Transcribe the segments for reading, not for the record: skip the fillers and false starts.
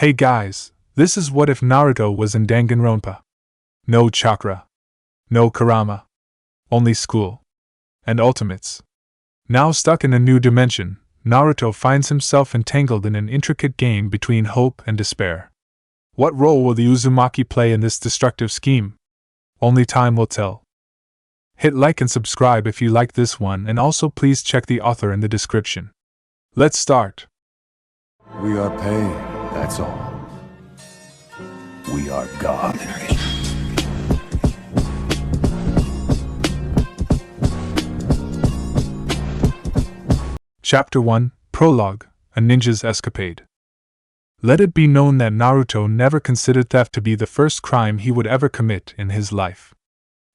Hey guys, this is what if Naruto was in Danganronpa. No chakra. No Kurama. Only school. And ultimates. Now stuck in a new dimension, Naruto finds himself entangled in an intricate game between hope and despair. What role will the Uzumaki play in this destructive scheme? Only time will tell. Hit like and subscribe if you like this one, and also please check the author in the description. Let's start. We are pain, that's all. We are God. Chapter 1, Prologue, A Ninja's Escapade. Let it be known that Naruto never considered theft to be the first crime he would ever commit in his life.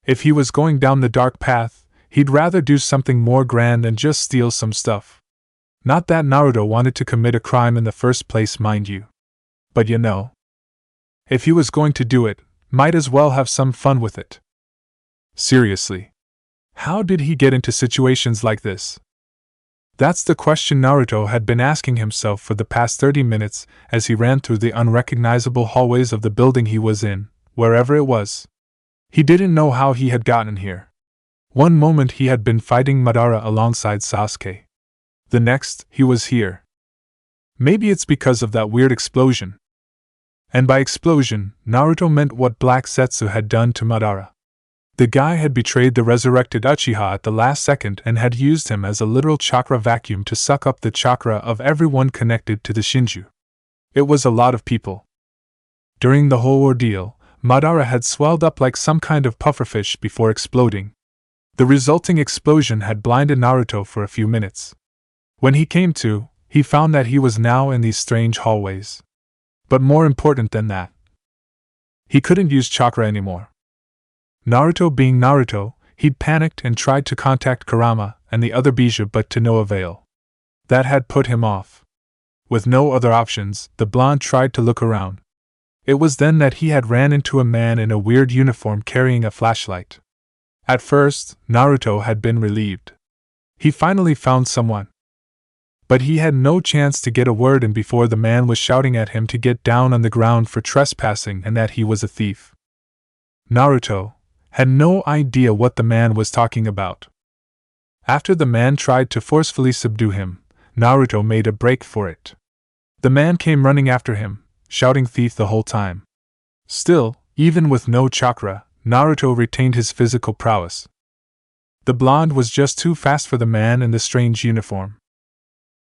If he was going down the dark path, he'd rather do something more grand than just steal some stuff. Not that Naruto wanted to commit a crime in the first place, mind you. But you know, if he was going to do it, might as well have some fun with it. Seriously. How did he get into situations like this? That's the question Naruto had been asking himself for the past 30 minutes as he ran through the unrecognizable hallways of the building he was in, wherever it was. He didn't know how he had gotten here. One moment he had been fighting Madara alongside Sasuke. The next, he was here. Maybe it's because of that weird explosion. And by explosion, Naruto meant what Black Zetsu had done to Madara. The guy had betrayed the resurrected Uchiha at the last second and had used him as a literal chakra vacuum to suck up the chakra of everyone connected to the Shinju. It was a lot of people. During the whole ordeal, Madara had swelled up like some kind of pufferfish before exploding. The resulting explosion had blinded Naruto for a few minutes. When he came to, he found that he was now in these strange hallways. But more important than that, he couldn't use chakra anymore. Naruto being Naruto, he'd panicked and tried to contact Kurama and the other Bija, but to no avail. That had put him off. With no other options, the blonde tried to look around. It was then that he had ran into a man in a weird uniform carrying a flashlight. At first, Naruto had been relieved. He finally found someone. But he had no chance to get a word in before the man was shouting at him to get down on the ground for trespassing and that he was a thief. Naruto had no idea what the man was talking about. After the man tried to forcefully subdue him, Naruto made a break for it. The man came running after him, shouting thief the whole time. Still, even with no chakra, Naruto retained his physical prowess. The blonde was just too fast for the man in the strange uniform.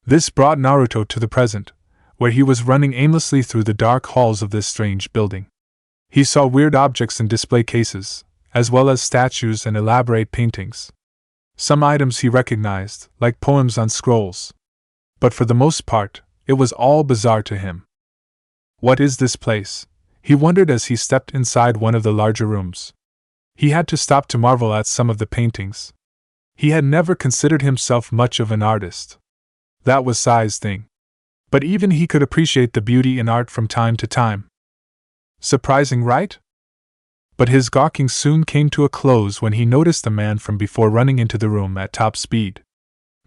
This brought Naruto to the present, where he was running aimlessly through the dark halls of this strange building. He saw weird objects in display cases, as well as statues and elaborate paintings. Some items he recognized, like poems on scrolls. But for the most part, it was all bizarre to him. What is this place? He wondered as he stepped inside one of the larger rooms. He had to stop to marvel at some of the paintings. He had never considered himself much of an artist. That was Sai's thing. But even he could appreciate the beauty in art from time to time. Surprising, right? But his gawking soon came to a close when he noticed the man from before running into the room at top speed.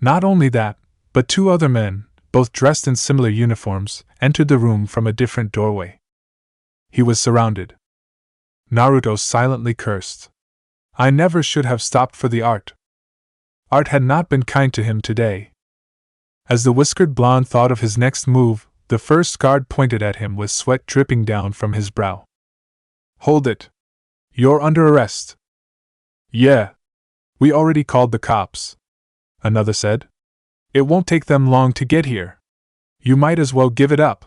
Not only that, but two other men, both dressed in similar uniforms, entered the room from a different doorway. He was surrounded. Naruto silently cursed. I never should have stopped for the art. Art had not been kind to him today. As the whiskered blonde thought of his next move, the first guard pointed at him with sweat dripping down from his brow. Hold it. You're under arrest. Yeah. We already called the cops. Another said. It won't take them long to get here. You might as well give it up.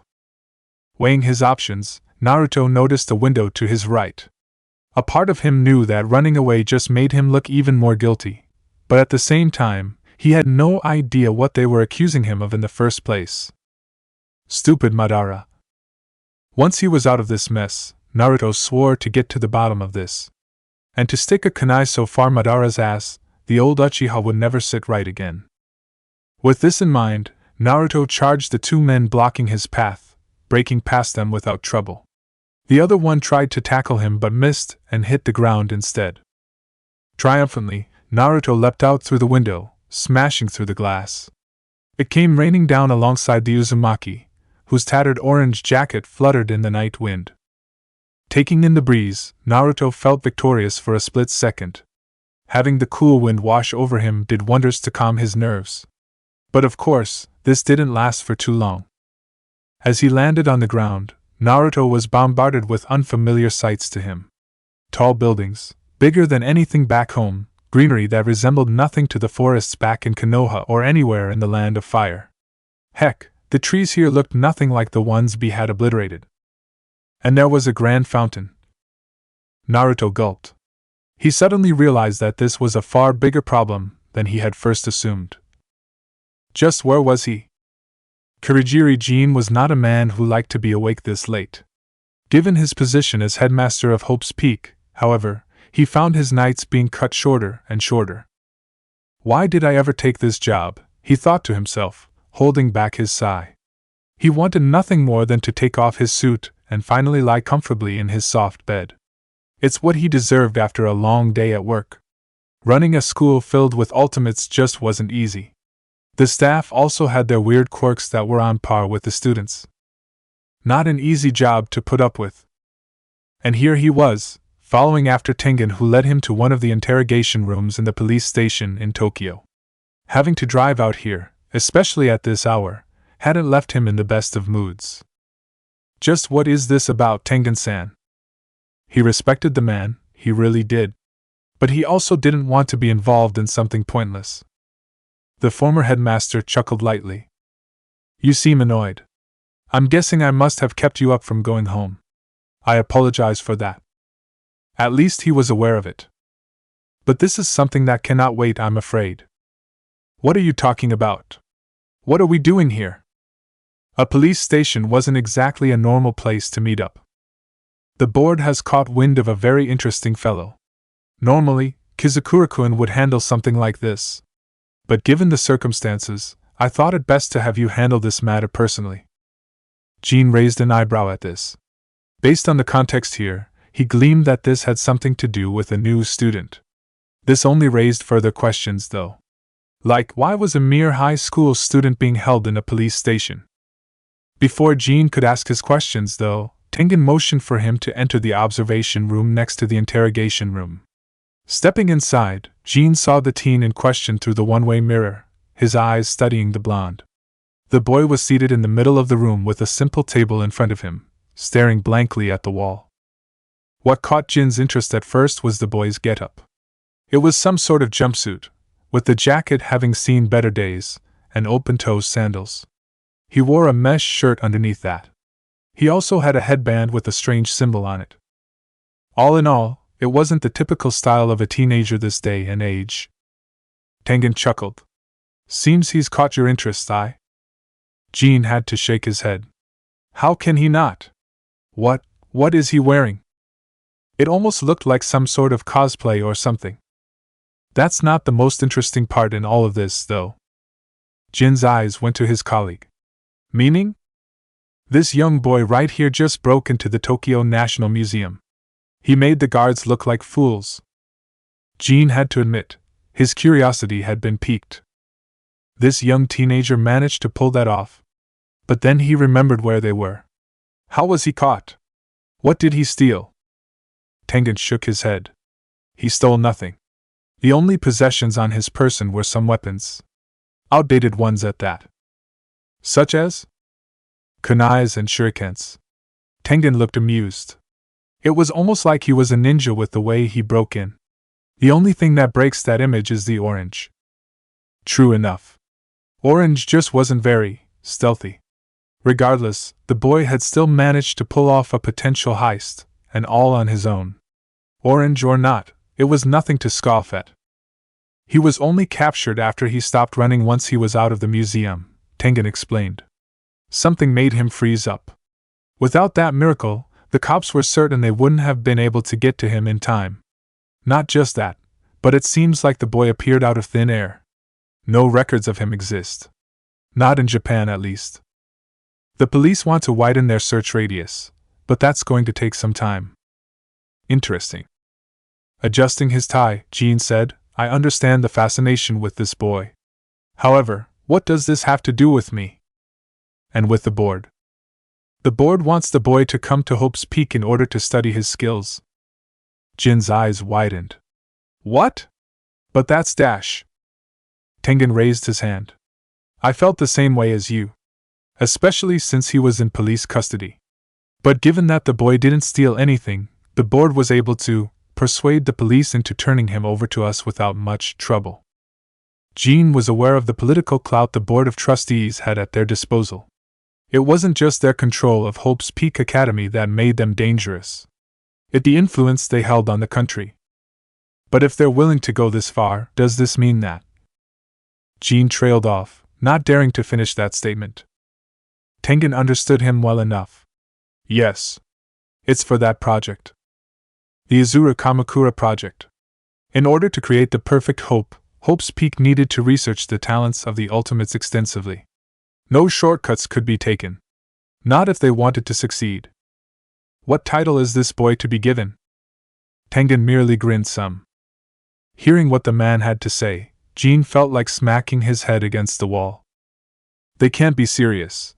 Weighing his options, Naruto noticed a window to his right. A part of him knew that running away just made him look even more guilty, but at the same time, he had no idea what they were accusing him of in the first place. Stupid Madara. Once he was out of this mess, Naruto swore to get to the bottom of this. And to stick a kunai so far Madara's ass, the old Uchiha would never sit right again. With this in mind, Naruto charged the two men blocking his path, breaking past them without trouble. The other one tried to tackle him but missed and hit the ground instead. Triumphantly, Naruto leapt out through the window, smashing through the glass. It came raining down alongside the Uzumaki, whose tattered orange jacket fluttered in the night wind. Taking in the breeze, Naruto felt victorious for a split second. Having the cool wind wash over him did wonders to calm his nerves. But of course, this didn't last for too long. As he landed on the ground, Naruto was bombarded with unfamiliar sights to him. Tall buildings, bigger than anything back home, greenery that resembled nothing to the forests back in Konoha or anywhere in the Land of Fire. Heck, the trees here looked nothing like the ones B had obliterated. And there was a grand fountain. Naruto gulped. He suddenly realized that this was a far bigger problem than he had first assumed. Just where was he? Kurigiri Jin was not a man who liked to be awake this late. Given his position as headmaster of Hope's Peak, however, he found his nights being cut shorter and shorter. Why did I ever take this job? He thought to himself, holding back his sigh. He wanted nothing more than to take off his suit and finally lie comfortably in his soft bed. It's what he deserved after a long day at work. Running a school filled with ultimates just wasn't easy. The staff also had their weird quirks that were on par with the students. Not an easy job to put up with. And here he was, following after Tengen, who led him to one of the interrogation rooms in the police station in Tokyo. Having to drive out here, especially at this hour, hadn't left him in the best of moods. Just what is this about, Tengen-san? He respected the man, he really did. But he also didn't want to be involved in something pointless. The former headmaster chuckled lightly. You seem annoyed. I'm guessing I must have kept you up from going home. I apologize for that. At least he was aware of it. But this is something that cannot wait, I'm afraid. What are you talking about? What are we doing here? A police station wasn't exactly a normal place to meet up. The board has caught wind of a very interesting fellow. Normally, Kizukura-kun would handle something like this. But given the circumstances, I thought it best to have you handle this matter personally. Jean raised an eyebrow at this. Based on the context here, he gleamed that this had something to do with a new student. This only raised further questions, though. Like, why was a mere high school student being held in a police station? Before Jean could ask his questions, though, Tengen motioned for him to enter the observation room next to the interrogation room. Stepping inside, Jean saw the teen in question through the one-way mirror, his eyes studying the blonde. The boy was seated in the middle of the room with a simple table in front of him, staring blankly at the wall. What caught Jin's interest at first was the boy's getup. It was some sort of jumpsuit, with the jacket having seen better days, and open-toe sandals. He wore a mesh shirt underneath that. He also had a headband with a strange symbol on it. All in all, it wasn't the typical style of a teenager this day and age. Tengen chuckled. Seems he's caught your interest, Jean had to shake his head. How can he not? What is he wearing? It almost looked like some sort of cosplay or something. That's not the most interesting part in all of this, though. Jin's eyes went to his colleague. Meaning? This young boy right here just broke into the Tokyo National Museum. He made the guards look like fools. Jean had to admit, his curiosity had been piqued. This young teenager managed to pull that off. But then he remembered where they were. How was he caught? What did he steal? Tengen shook his head. He stole nothing. The only possessions on his person were some weapons. Outdated ones at that. Such as? Kunais and shurikens. Tengen looked amused. It was almost like he was a ninja with the way he broke in. The only thing that breaks that image is the orange. True enough. Orange just wasn't very stealthy. Regardless, the boy had still managed to pull off a potential heist, and all on his own. Orange or not, it was nothing to scoff at. He was only captured after he stopped running once he was out of the museum, Tengen explained. Something made him freeze up. Without that miracle, the cops were certain they wouldn't have been able to get to him in time. Not just that, but it seems like the boy appeared out of thin air. No records of him exist. Not in Japan, at least. The police want to widen their search radius, but that's going to take some time. Interesting. Adjusting his tie, Jean said, I understand the fascination with this boy. However, what does this have to do with me? And with the board? The board wants the boy to come to Hope's Peak in order to study his skills. Jin's eyes widened. What? But that's Dash. Tengen raised his hand. I felt the same way as you. Especially since he was in police custody. But given that the boy didn't steal anything, the board was able to persuade the police into turning him over to us without much trouble. Jin was aware of the political clout the Board of Trustees had at their disposal. It wasn't just their control of Hope's Peak Academy that made them dangerous. It's the influence they held on the country. But if they're willing to go this far, does this mean that? Jin trailed off, not daring to finish that statement. Tengen understood him well enough. Yes. It's for that project. The Azura Kamakura project. In order to create the perfect Hope's Peak needed to research the talents of the Ultimates extensively. No shortcuts could be taken. Not if they wanted to succeed. What title is this boy to be given? Tengen merely grinned some. Hearing what the man had to say, Jin felt like smacking his head against the wall. They can't be serious.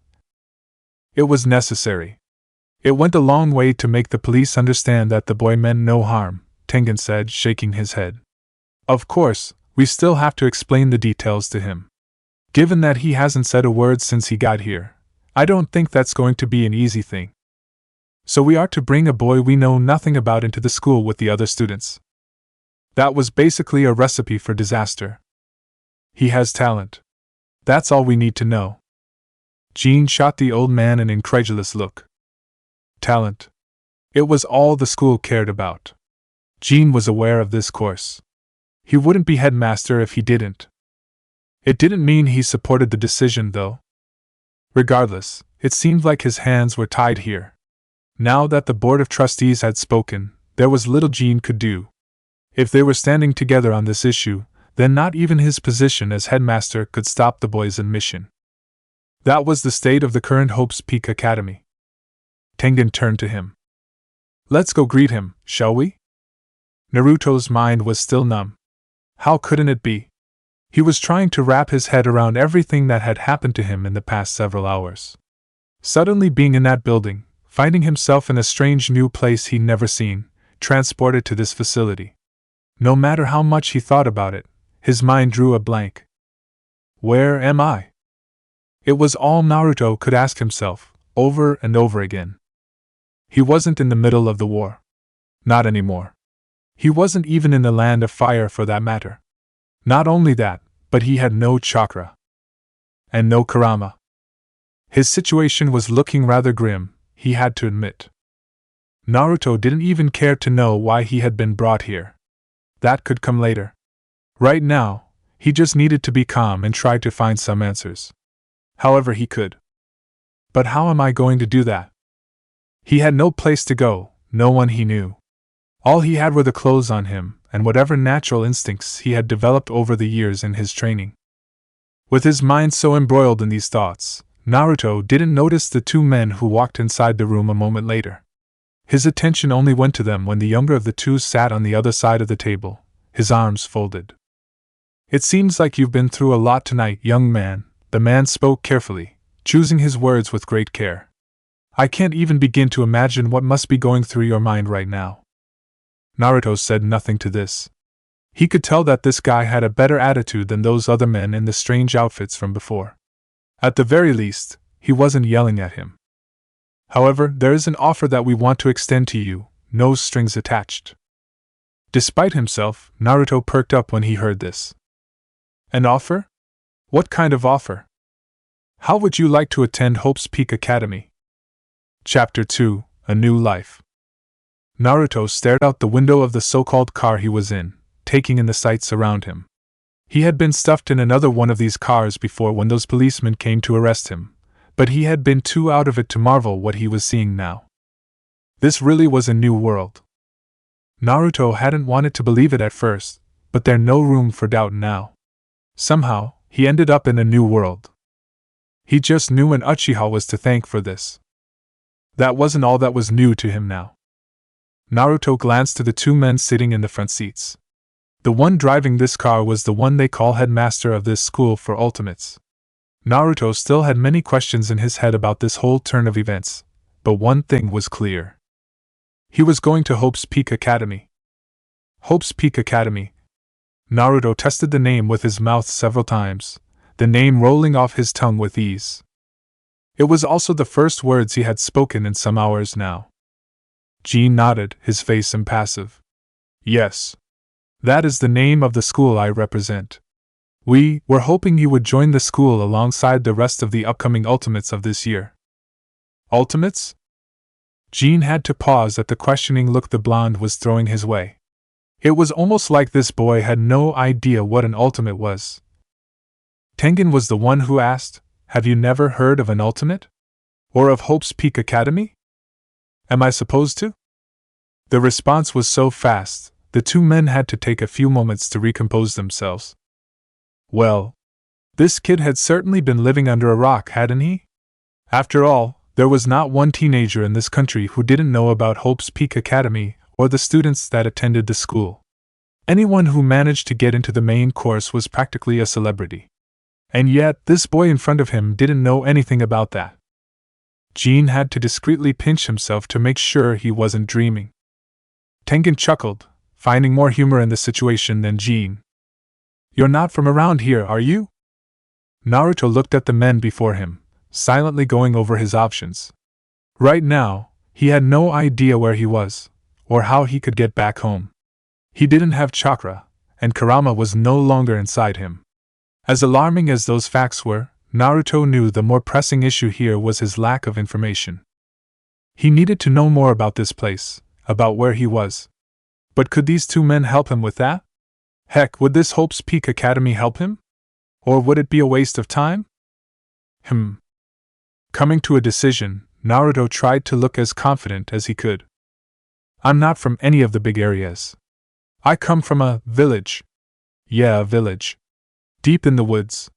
It was necessary. It went a long way to make the police understand that the boy meant no harm, Tengen said, shaking his head. Of course, we still have to explain the details to him. Given that he hasn't said a word since he got here, I don't think that's going to be an easy thing. So we are to bring a boy we know nothing about into the school with the other students. That was basically a recipe for disaster. He has talent. That's all we need to know. Jin shot the old man an incredulous look. Talent. It was all the school cared about. Jin was aware of this course. He wouldn't be headmaster if he didn't. It didn't mean he supported the decision, though. Regardless, it seemed like his hands were tied here. Now that the Board of Trustees had spoken, there was little Jin could do. If they were standing together on this issue, then not even his position as headmaster could stop the boy's admission. That was the state of the current Hope's Peak Academy. Tengen turned to him. Let's go greet him, shall we? Naruto's mind was still numb. How couldn't it be? He was trying to wrap his head around everything that had happened to him in the past several hours. Suddenly being in that building, finding himself in a strange new place he'd never seen, transported to this facility. No matter how much he thought about it, his mind drew a blank. Where am I? It was all Naruto could ask himself, over and over again. He wasn't in the middle of the war. Not anymore. He wasn't even in the land of fire for that matter. Not only that, but he had no chakra. And no Kurama. His situation was looking rather grim, he had to admit. Naruto didn't even care to know why he had been brought here. That could come later. Right now, he just needed to be calm and try to find some answers. However he could. But how am I going to do that? He had no place to go, no one he knew. All he had were the clothes on him, and whatever natural instincts he had developed over the years in his training. With his mind so embroiled in these thoughts, Naruto didn't notice the two men who walked inside the room a moment later. His attention only went to them when the younger of the two sat on the other side of the table, his arms folded. It seems like you've been through a lot tonight, young man, the man spoke carefully, choosing his words with great care. I can't even begin to imagine what must be going through your mind right now. Naruto said nothing to this. He could tell that this guy had a better attitude than those other men in the strange outfits from before. At the very least, he wasn't yelling at him. However, there is an offer that we want to extend to you, no strings attached. Despite himself, Naruto perked up when he heard this. An offer? What kind of offer? How would you like to attend Hope's Peak Academy? Chapter 2, A New Life. Naruto stared out the window of the so-called car he was in, taking in the sights around him. He had been stuffed in another one of these cars before when those policemen came to arrest him, but he had been too out of it to marvel what he was seeing now. This really was a new world. Naruto hadn't wanted to believe it at first, but there's no room for doubt now. Somehow, he ended up in a new world. He just knew an Uchiha was to thank for this. That wasn't all that was new to him now. Naruto glanced to the two men sitting in the front seats. The one driving this car was the one they call headmaster of this school for ultimates. Naruto still had many questions in his head about this whole turn of events, but one thing was clear. He was going to Hope's Peak Academy. Hope's Peak Academy. Naruto tested the name with his mouth several times, the name rolling off his tongue with ease. It was also the first words he had spoken in some hours now. Jean nodded, his face impassive. Yes. That is the name of the school I represent. We were hoping you would join the school alongside the rest of the upcoming Ultimates of this year. Ultimates? Jean had to pause at the questioning look the blonde was throwing his way. It was almost like this boy had no idea what an ultimate was. Tengen was the one who asked, "Have you never heard of an ultimate? Or of Hope's Peak Academy? Am I supposed to?" The response was so fast, the two men had to take a few moments to recompose themselves. Well, this kid had certainly been living under a rock, hadn't he? After all, there was not one teenager in this country who didn't know about Hope's Peak Academy or the students that attended the school. Anyone who managed to get into the main course was practically a celebrity. And yet, this boy in front of him didn't know anything about that. Jean had to discreetly pinch himself to make sure he wasn't dreaming. Tengen chuckled, finding more humor in the situation than Jean. "You're not from around here, are you?" Naruto looked at the men before him, silently going over his options. Right now, he had no idea where he was, or how he could get back home. He didn't have chakra, and Kurama was no longer inside him. As alarming as those facts were, Naruto knew the more pressing issue here was his lack of information. He needed to know more about this place, about where he was. But could these two men help him with that? Heck, would this Hope's Peak Academy help him? Or would it be a waste of time? Coming to a decision, Naruto tried to look as confident as he could. "I'm not from any of the big areas. I come from a village." "Yeah, a village. Deep in the woods.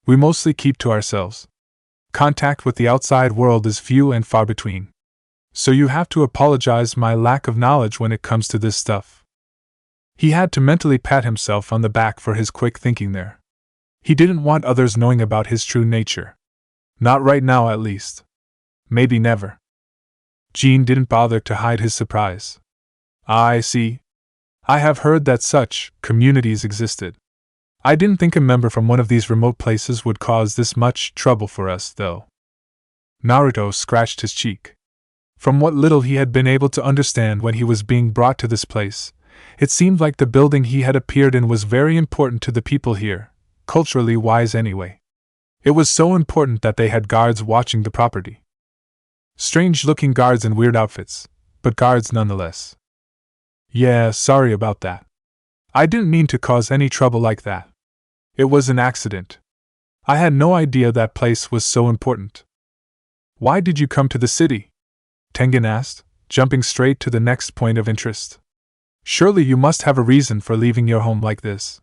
We mostly keep to ourselves. Contact with the outside world is few and far between. So you have to apologize my lack of knowledge when it comes to this stuff." He had to mentally pat himself on the back for his quick thinking there. He didn't want others knowing about his true nature. Not right now, at least. Maybe never. Jean didn't bother to hide his surprise. "I see. I have heard that such communities existed. I didn't think a member from one of these remote places would cause this much trouble for us, though." Naruto scratched his cheek. From what little he had been able to understand when he was being brought to this place, it seemed like the building he had appeared in was very important to the people here, culturally wise anyway. It was so important that they had guards watching the property. Strange-looking guards in weird outfits, but guards nonetheless. "Yeah, sorry about that. I didn't mean to cause any trouble like that. It was an accident. I had no idea that place was so important." "Why did you come to the city?" Tengen asked, jumping straight to the next point of interest. "Surely you must have a reason for leaving your home like this."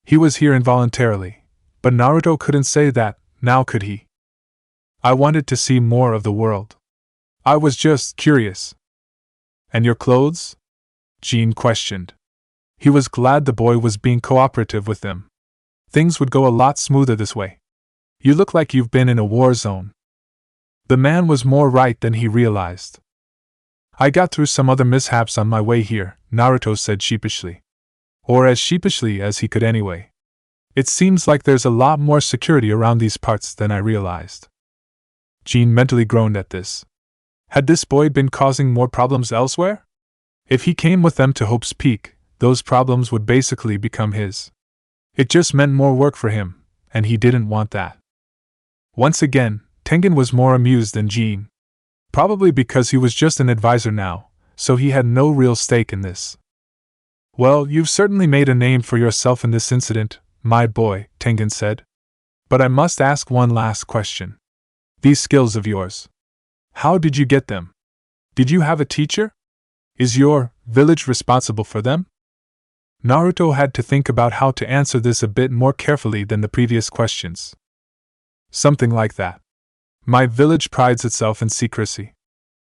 He was here involuntarily, but Naruto couldn't say that, now could he? "I wanted to see more of the world. I was just curious." "And your clothes?" Jean questioned. He was glad the boy was being cooperative with them. Things would go a lot smoother this way. "You look like you've been in a war zone." The man was more right than he realized. "I got through some other mishaps on my way here," Naruto said sheepishly. Or as sheepishly as he could anyway. "It seems like there's a lot more security around these parts than I realized." Jean mentally groaned at this. Had this boy been causing more problems elsewhere? If he came with them to Hope's Peak, those problems would basically become his. It just meant more work for him, and he didn't want that. Once again, Tengen was more amused than Jean. Probably because he was just an advisor now, so he had no real stake in this. "Well, you've certainly made a name for yourself in this incident, my boy," Tengen said. "But I must ask one last question. These skills of yours. How did you get them? Did you have a teacher? Is your village responsible for them?" Naruto had to think about how to answer this a bit more carefully than the previous questions. "Something like that. My village prides itself in secrecy.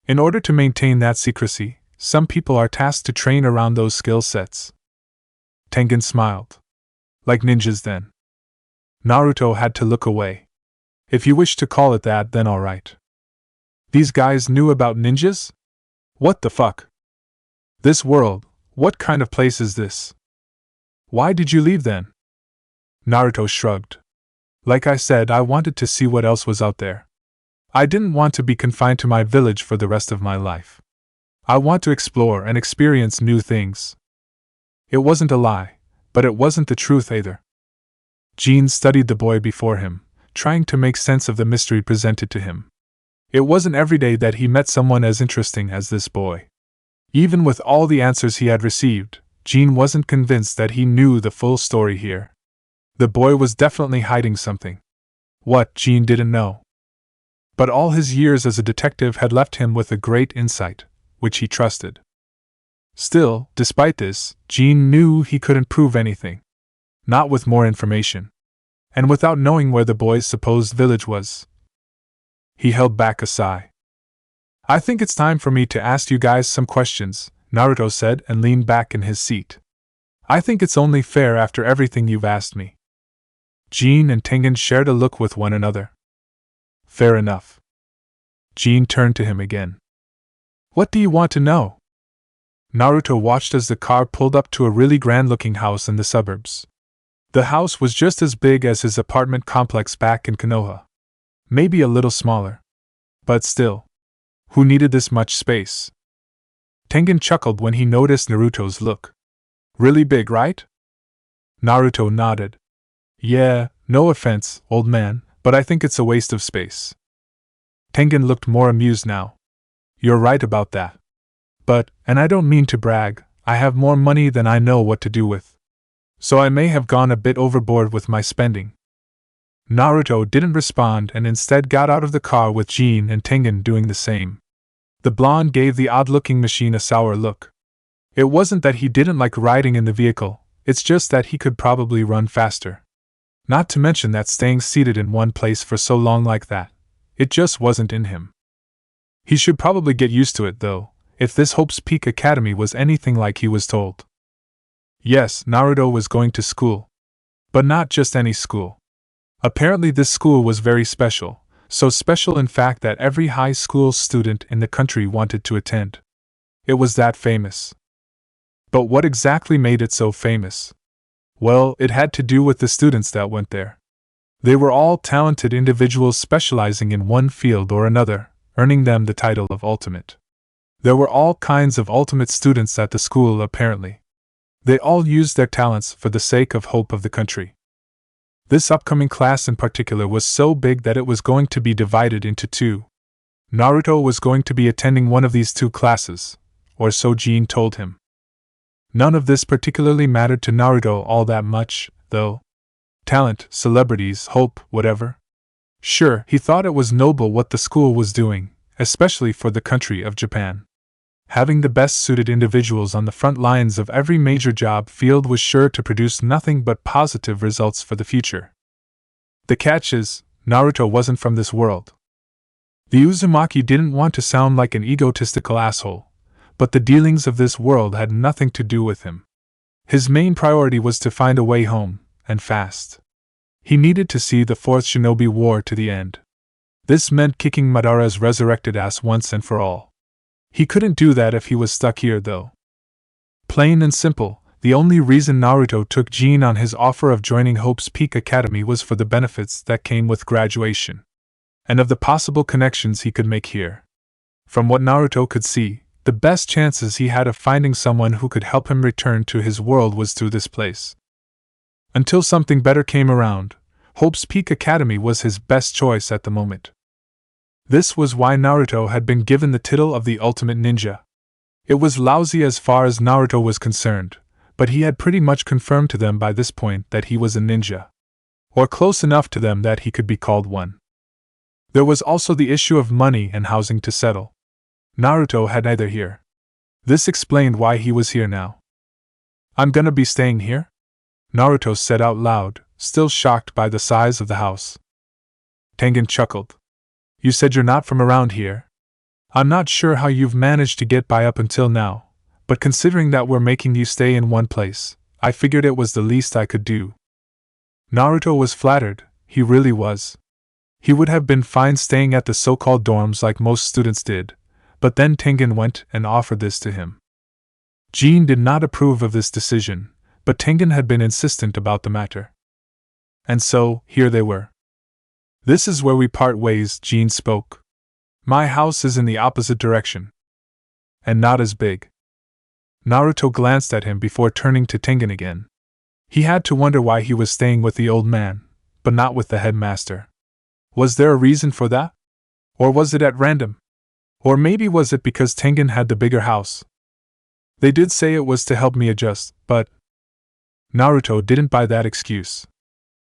In order to maintain that secrecy, some people are tasked to train around those skill sets." Tengen smiled. "Like ninjas, then?" Naruto had to look away. "If you wish to call it that, then all right." These guys knew about ninjas? What the fuck? This world, what kind of place is this? Why did you leave then? Naruto shrugged. Like I said, I wanted to see what else was out there. I didn't want to be confined to my village for the rest of my life. I want to explore and experience new things. It wasn't a lie, but it wasn't the truth either. Jean studied the boy before him, trying to make sense of the mystery presented to him. It wasn't every day that he met someone as interesting as this boy. Even with all the answers he had received, Jean wasn't convinced that he knew the full story here. The boy was definitely hiding something. What, Jean didn't know. But all his years as a detective had left him with a great insight, which he trusted. Still, despite this, Jean knew he couldn't prove anything. Not with more information. And without knowing where the boy's supposed village was. He held back a sigh. I think it's time for me to ask you guys some questions, Naruto said and leaned back in his seat. I think it's only fair after everything you've asked me. Jean and Tengen shared a look with one another. Fair enough. Jean turned to him again. What do you want to know? Naruto watched as the car pulled up to a really grand-looking house in the suburbs. The house was just as big as his apartment complex back in Konoha. Maybe a little smaller. But still. Who needed this much space? Tengen chuckled when he noticed Naruto's look. Really big, right? Naruto nodded. Yeah, no offense, old man, but I think it's a waste of space. Tengen looked more amused now. You're right about that. But, and I don't mean to brag, I have more money than I know what to do with. So I may have gone a bit overboard with my spending. Naruto didn't respond and instead got out of the car with Jean and Tengen doing the same. The blonde gave the odd-looking machine a sour look. It wasn't that he didn't like riding in the vehicle, it's just that he could probably run faster. Not to mention that staying seated in one place for so long like that, it just wasn't in him. He should probably get used to it though, if this Hope's Peak Academy was anything like he was told. Yes, Naruto was going to school. But not just any school. Apparently this school was very special, so special in fact that every high school student in the country wanted to attend. It was that famous. But what exactly made it so famous? Well, it had to do with the students that went there. They were all talented individuals specializing in one field or another, earning them the title of ultimate. There were all kinds of ultimate students at the school apparently. They all used their talents for the sake of hope of the country. This upcoming class in particular was so big that it was going to be divided into two. Naruto was going to be attending one of these two classes, or so Jean told him. None of this particularly mattered to Naruto all that much, though. Talent, celebrities, hope, whatever. Sure, he thought it was noble what the school was doing, especially for the country of Japan. Having the best-suited individuals on the front lines of every major job field was sure to produce nothing but positive results for the future. The catch is, Naruto wasn't from this world. The Uzumaki didn't want to sound like an egotistical asshole, but the dealings of this world had nothing to do with him. His main priority was to find a way home, and fast. He needed to see the Fourth Shinobi War to the end. This meant kicking Madara's resurrected ass once and for all. He couldn't do that if he was stuck here, though. Plain and simple, the only reason Naruto took Jean on his offer of joining Hope's Peak Academy was for the benefits that came with graduation, and of the possible connections he could make here. From what Naruto could see, the best chances he had of finding someone who could help him return to his world was through this place. Until something better came around, Hope's Peak Academy was his best choice at the moment. This was why Naruto had been given the title of the Ultimate Ninja. It was lousy as far as Naruto was concerned, but he had pretty much confirmed to them by this point that he was a ninja. Or close enough to them that he could be called one. There was also the issue of money and housing to settle. Naruto had neither here. This explained why he was here now. I'm gonna be staying here? Naruto said out loud, still shocked by the size of the house. Tengen chuckled. You said you're not from around here? I'm not sure how you've managed to get by up until now, but considering that we're making you stay in one place, I figured it was the least I could do. Naruto was flattered, he really was. He would have been fine staying at the so-called dorms like most students did, but then Tengen went and offered this to him. Jean did not approve of this decision, but Tengen had been insistent about the matter. And so, here they were. This is where we part ways, Jean spoke. My house is in the opposite direction. And not as big. Naruto glanced at him before turning to Tengen again. He had to wonder why he was staying with the old man, but not with the headmaster. Was there a reason for that? Or was it at random? Or maybe was it because Tengen had the bigger house? They did say it was to help me adjust, but Naruto didn't buy that excuse.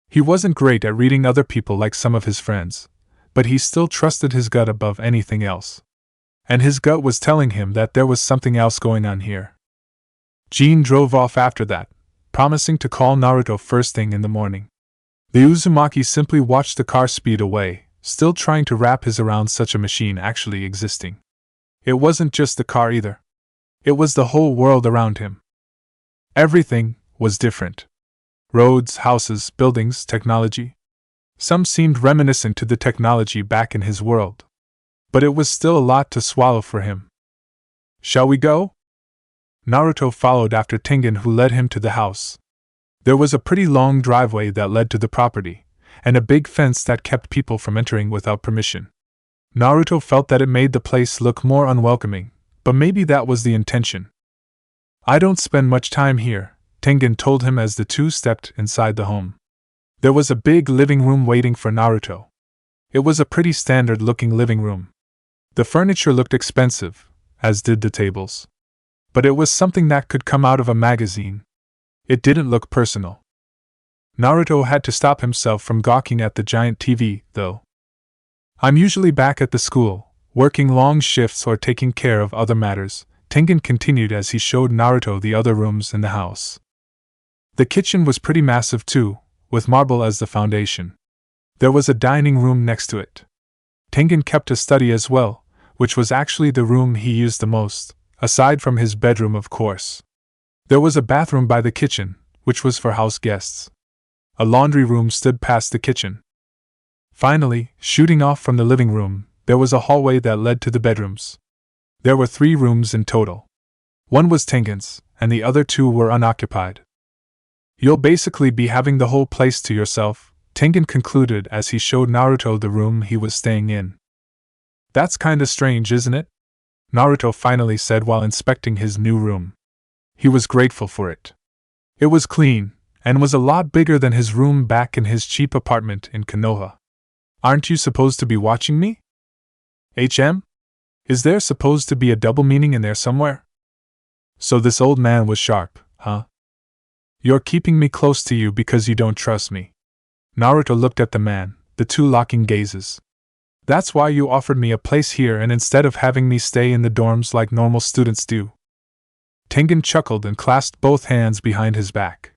He wasn't great at reading other people like some of his friends, but he still trusted his gut above anything else. And his gut was telling him that there was something else going on here. Jean drove off after that, promising to call Naruto first thing in the morning. The Uzumaki simply watched the car speed away, still trying to wrap his around such a machine actually existing. It wasn't just the car either. It was the whole world around him. Everything was different. Roads, houses, buildings, technology. Some seemed reminiscent to the technology back in his world. But it was still a lot to swallow for him. Shall we go? Naruto followed after Tengen, who led him to the house. There was a pretty long driveway that led to the property, and a big fence that kept people from entering without permission. Naruto felt that it made the place look more unwelcoming, but maybe that was the intention. I don't spend much time here, Tengen told him as the two stepped inside the home. There was a big living room waiting for Naruto. It was a pretty standard-looking living room. The furniture looked expensive, as did the tables. But it was something that could come out of a magazine. It didn't look personal. Naruto had to stop himself from gawking at the giant TV, though. I'm usually back at the school, working long shifts or taking care of other matters, Tengen continued as he showed Naruto the other rooms in the house. The kitchen was pretty massive too, with marble as the foundation. There was a dining room next to it. Tengen kept a study as well, which was actually the room he used the most, aside from his bedroom of course. There was a bathroom by the kitchen, which was for house guests. A laundry room stood past the kitchen. Finally, shooting off from the living room, there was a hallway that led to the bedrooms. There were 3 rooms in total. One was Tengen's, and the other 2 were unoccupied. You'll basically be having the whole place to yourself, Tengen concluded as he showed Naruto the room he was staying in. That's kinda strange, isn't it? Naruto finally said while inspecting his new room. He was grateful for it. It was clean, and was a lot bigger than his room back in his cheap apartment in Konoha. Aren't you supposed to be watching me? Is there supposed to be a double meaning in there somewhere? So this old man was sharp, huh? You're keeping me close to you because you don't trust me. Naruto looked at the man, the two locking gazes. That's why you offered me a place here and instead of having me stay in the dorms like normal students do. Tengen chuckled and clasped both hands behind his back.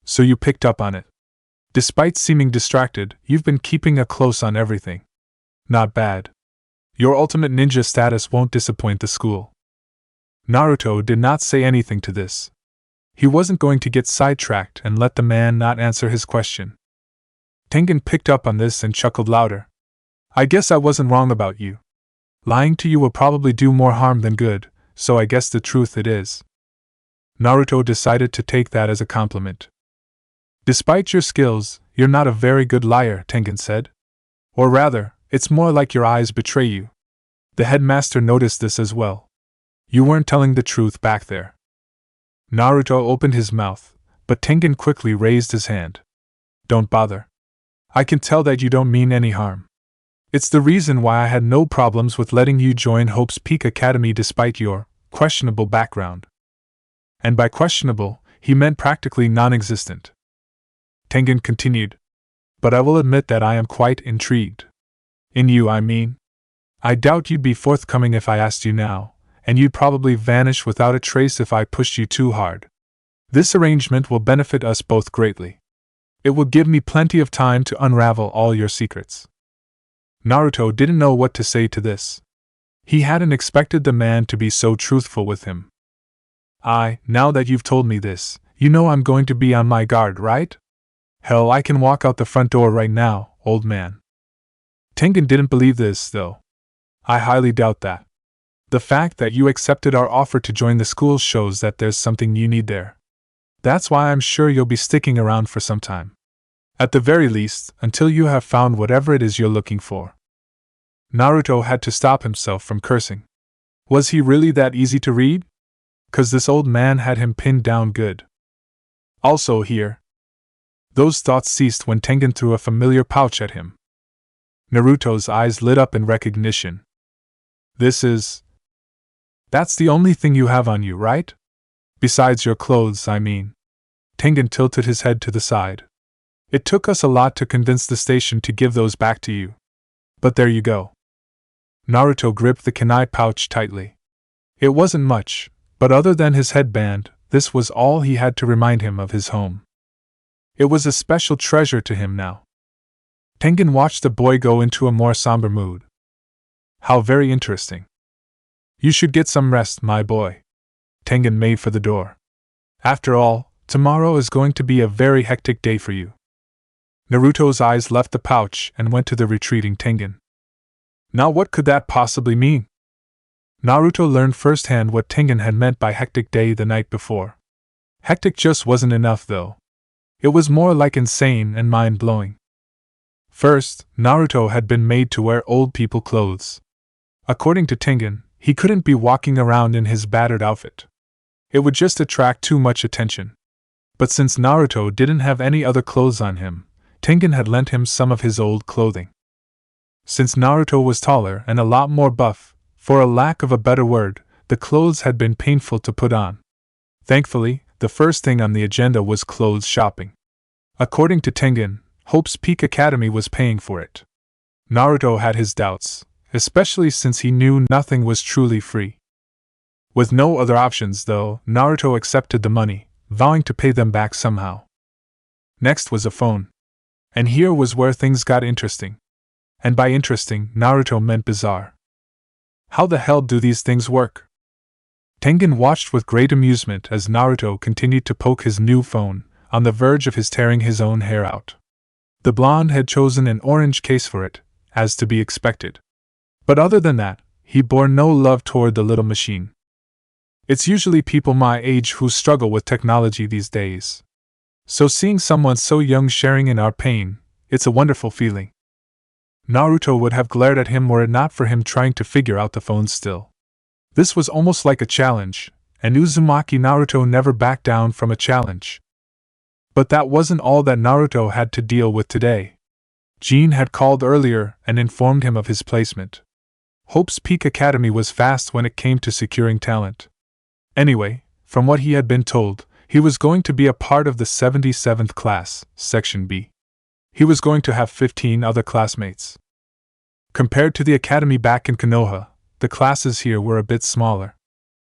So you picked up on it. Despite seeming distracted, you've been keeping a close on everything. Not bad. Your ultimate ninja status won't disappoint the school. Naruto did not say anything to this. He wasn't going to get sidetracked and let the man not answer his question. Tengen picked up on this and chuckled louder. I guess I wasn't wrong about you. Lying to you will probably do more harm than good, so I guess the truth it is. Naruto decided to take that as a compliment. Despite your skills, you're not a very good liar, Tengen said. Or rather, it's more like your eyes betray you. The headmaster noticed this as well. You weren't telling the truth back there. Naruto opened his mouth, but Tengen quickly raised his hand. Don't bother. I can tell that you don't mean any harm. It's the reason why I had no problems with letting you join Hope's Peak Academy despite your questionable background. And by questionable, he meant practically non-existent. Tengen continued. But I will admit that I am quite intrigued. In you, I mean. I doubt you'd be forthcoming if I asked you now, and you'd probably vanish without a trace if I pushed you too hard. This arrangement will benefit us both greatly. It will give me plenty of time to unravel all your secrets. Naruto didn't know what to say to this. He hadn't expected the man to be so truthful with him. Now that you've told me this, you know I'm going to be on my guard, right? Hell, I can walk out the front door right now, old man. Tengen didn't believe this, though. I highly doubt that. The fact that you accepted our offer to join the school shows that there's something you need there. That's why I'm sure you'll be sticking around for some time. At the very least, until you have found whatever it is you're looking for. Naruto had to stop himself from cursing. Was he really that easy to read? 'Cause this old man had him pinned down good. Also here. Those thoughts ceased when Tengen threw a familiar pouch at him. Naruto's eyes lit up in recognition. That's the only thing you have on you, right? Besides your clothes, I mean. Tengen tilted his head to the side. It took us a lot to convince the station to give those back to you. But there you go. Naruto gripped the kunai pouch tightly. It wasn't much, but other than his headband, this was all he had to remind him of his home. It was a special treasure to him now. Tengen watched the boy go into a more somber mood. How very interesting. You should get some rest, my boy. Tengen made for the door. After all, tomorrow is going to be a very hectic day for you. Naruto's eyes left the pouch and went to the retreating Tengen. Now what could that possibly mean? Naruto learned firsthand what Tengen had meant by hectic day the night before. Hectic just wasn't enough, though. It was more like insane and mind-blowing. First, Naruto had been made to wear old people clothes. According to Tengen, he couldn't be walking around in his battered outfit. It would just attract too much attention. But since Naruto didn't have any other clothes on him, Tengen had lent him some of his old clothing. Since Naruto was taller and a lot more buff, for a lack of a better word, the clothes had been painful to put on. Thankfully, the first thing on the agenda was clothes shopping. According to Tengen, Hope's Peak Academy was paying for it. Naruto had his doubts, especially since he knew nothing was truly free. With no other options, though, Naruto accepted the money, vowing to pay them back somehow. Next was a phone. And here was where things got interesting. And by interesting, Naruto meant bizarre. How the hell do these things work? Tengen watched with great amusement as Naruto continued to poke his new phone, on the verge of his tearing his own hair out. The blonde had chosen an orange case for it, as to be expected. But other than that, he bore no love toward the little machine. It's usually people my age who struggle with technology these days. So seeing someone so young sharing in our pain, it's a wonderful feeling. Naruto would have glared at him were it not for him trying to figure out the phone still. This was almost like a challenge, and Uzumaki Naruto never backed down from a challenge. But that wasn't all that Naruto had to deal with today. Jean had called earlier and informed him of his placement. Hope's Peak Academy was fast when it came to securing talent. Anyway, from what he had been told, he was going to be a part of the 77th class, Section B. He was going to have 15 other classmates. Compared to the academy back in Konoha, the classes here were a bit smaller.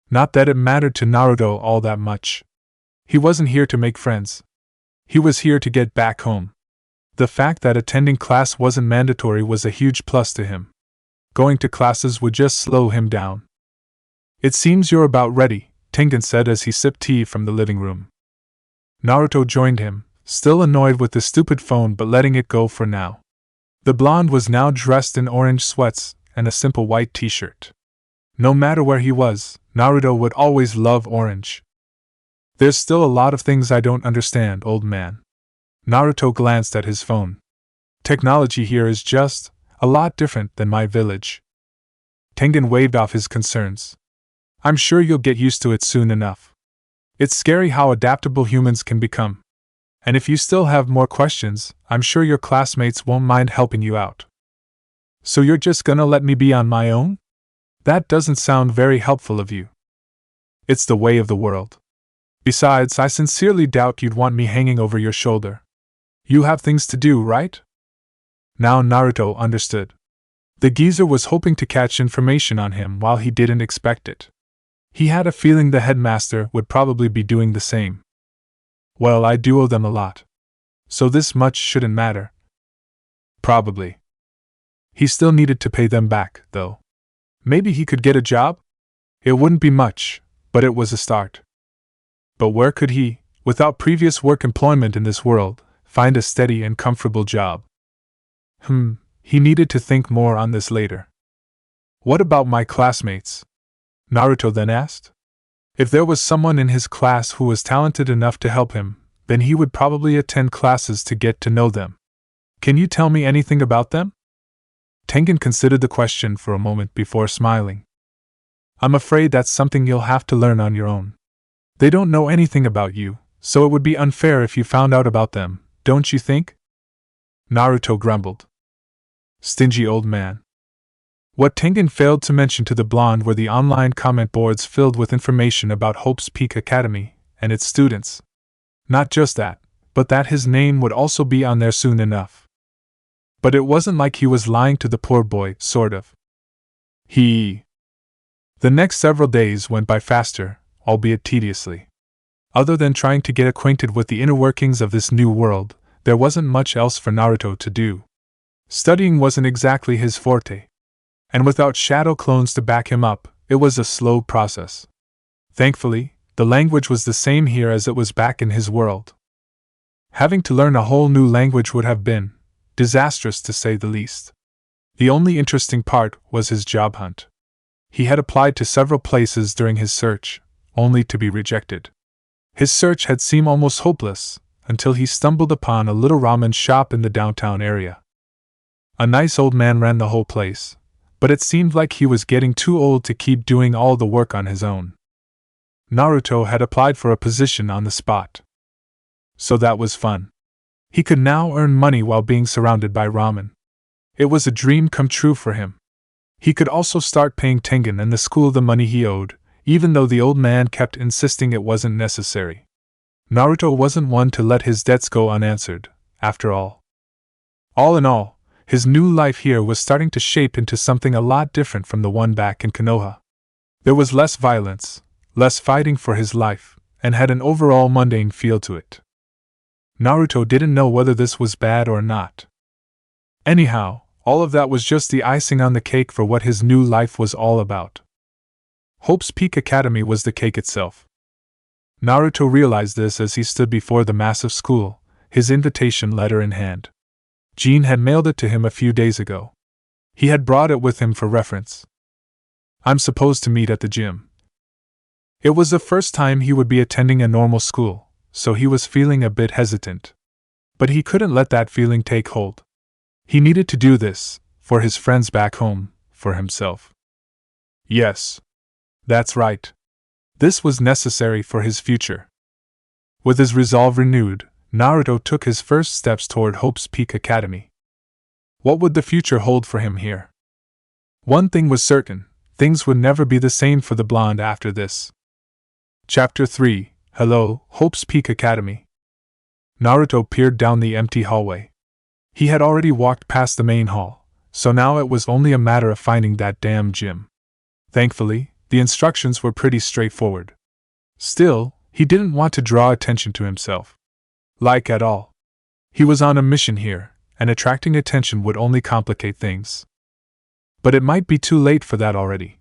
Not that it mattered to Naruto all that much. He wasn't here to make friends. He was here to get back home. The fact that attending class wasn't mandatory was a huge plus to him. Going to classes would just slow him down. It seems you're about ready, Tengen said as he sipped tea from the living room. Naruto joined him, still annoyed with the stupid phone but letting it go for now. The blonde was now dressed in orange sweats and a simple white t-shirt. No matter where he was, Naruto would always love orange. There's still a lot of things I don't understand, old man. Naruto glanced at his phone. Technology here is just a lot different than my village. Tengen waved off his concerns. I'm sure you'll get used to it soon enough. It's scary how adaptable humans can become. And if you still have more questions, I'm sure your classmates won't mind helping you out. So you're just gonna let me be on my own? That doesn't sound very helpful of you. It's the way of the world. Besides, I sincerely doubt you'd want me hanging over your shoulder. You have things to do, right? Now Naruto understood. The geezer was hoping to catch information on him while he didn't expect it. He had a feeling the headmaster would probably be doing the same. Well, I do owe them a lot. So this much shouldn't matter. Probably. He still needed to pay them back, though. Maybe he could get a job? It wouldn't be much, but it was a start. But where could he, without previous work employment in this world, find a steady and comfortable job? he needed to think more on this later. What about my classmates? Naruto then asked. If there was someone in his class who was talented enough to help him, then he would probably attend classes to get to know them. Can you tell me anything about them? Tengen considered the question for a moment before smiling. I'm afraid that's something you'll have to learn on your own. They don't know anything about you, so it would be unfair if you found out about them, don't you think? Naruto grumbled. Stingy old man. What Tengen failed to mention to the blonde were the online comment boards filled with information about Hope's Peak Academy and its students. Not just that, but that his name would also be on there soon enough. But it wasn't like he was lying to the poor boy, sort of. The next several days went by faster, albeit tediously. Other than trying to get acquainted with the inner workings of this new world, there wasn't much else for Naruto to do. Studying wasn't exactly his forte. And without shadow clones to back him up, it was a slow process. Thankfully, the language was the same here as it was back in his world. Having to learn a whole new language would have been disastrous to say the least. The only interesting part was his job hunt. He had applied to several places during his search, only to be rejected. His search had seemed almost hopeless, until he stumbled upon a little ramen shop in the downtown area. A nice old man ran the whole place, but it seemed like he was getting too old to keep doing all the work on his own. Naruto had applied for a position on the spot. So that was fun. He could now earn money while being surrounded by ramen. It was a dream come true for him. He could also start paying Tengen and the school the money he owed, even though the old man kept insisting it wasn't necessary. Naruto wasn't one to let his debts go unanswered, after all. All in all, his new life here was starting to shape into something a lot different from the one back in Konoha. There was less violence, less fighting for his life, and had an overall mundane feel to it. Naruto didn't know whether this was bad or not. Anyhow, all of that was just the icing on the cake for what his new life was all about. Hope's Peak Academy was the cake itself. Naruto realized this as he stood before the massive school, his invitation letter in hand. Jean had mailed it to him a few days ago. He had brought it with him for reference. I'm supposed to meet at the gym. It was the first time he would be attending a normal school, so he was feeling a bit hesitant. But he couldn't let that feeling take hold. He needed to do this, for his friends back home, for himself. Yes. That's right. This was necessary for his future. With his resolve renewed, Naruto took his first steps toward Hope's Peak Academy. What would the future hold for him here? One thing was certain, things would never be the same for the blonde after this. Chapter 3, Hello, Hope's Peak Academy. Naruto peered down the empty hallway. He had already walked past the main hall, so now it was only a matter of finding that damn gym. Thankfully, the instructions were pretty straightforward. Still, he didn't want to draw attention to himself. Like at all. He was on a mission here, and attracting attention would only complicate things. But it might be too late for that already.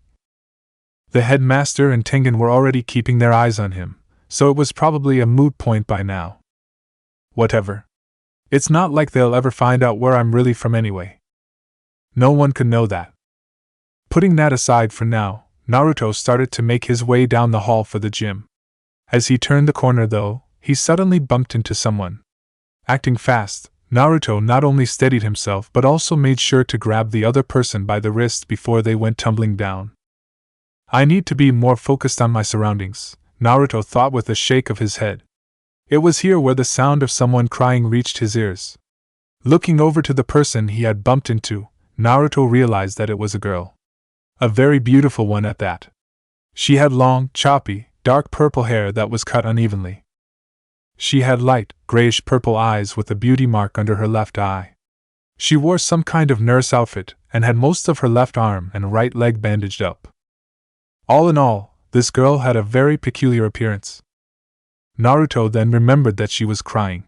The headmaster and Tengen were already keeping their eyes on him, so it was probably a moot point by now. Whatever. It's not like they'll ever find out where I'm really from anyway. No one could know that. Putting that aside for now, Naruto started to make his way down the hall for the gym. As he turned the corner though, he suddenly bumped into someone. Acting fast, Naruto not only steadied himself but also made sure to grab the other person by the wrist before they went tumbling down. I need to be more focused on my surroundings, Naruto thought with a shake of his head. It was here where the sound of someone crying reached his ears. Looking over to the person he had bumped into, Naruto realized that it was a girl. A very beautiful one at that. She had long, choppy, dark purple hair that was cut unevenly. She had light, grayish-purple eyes with a beauty mark under her left eye. She wore some kind of nurse outfit and had most of her left arm and right leg bandaged up. All in all, this girl had a very peculiar appearance. Naruto then remembered that she was crying.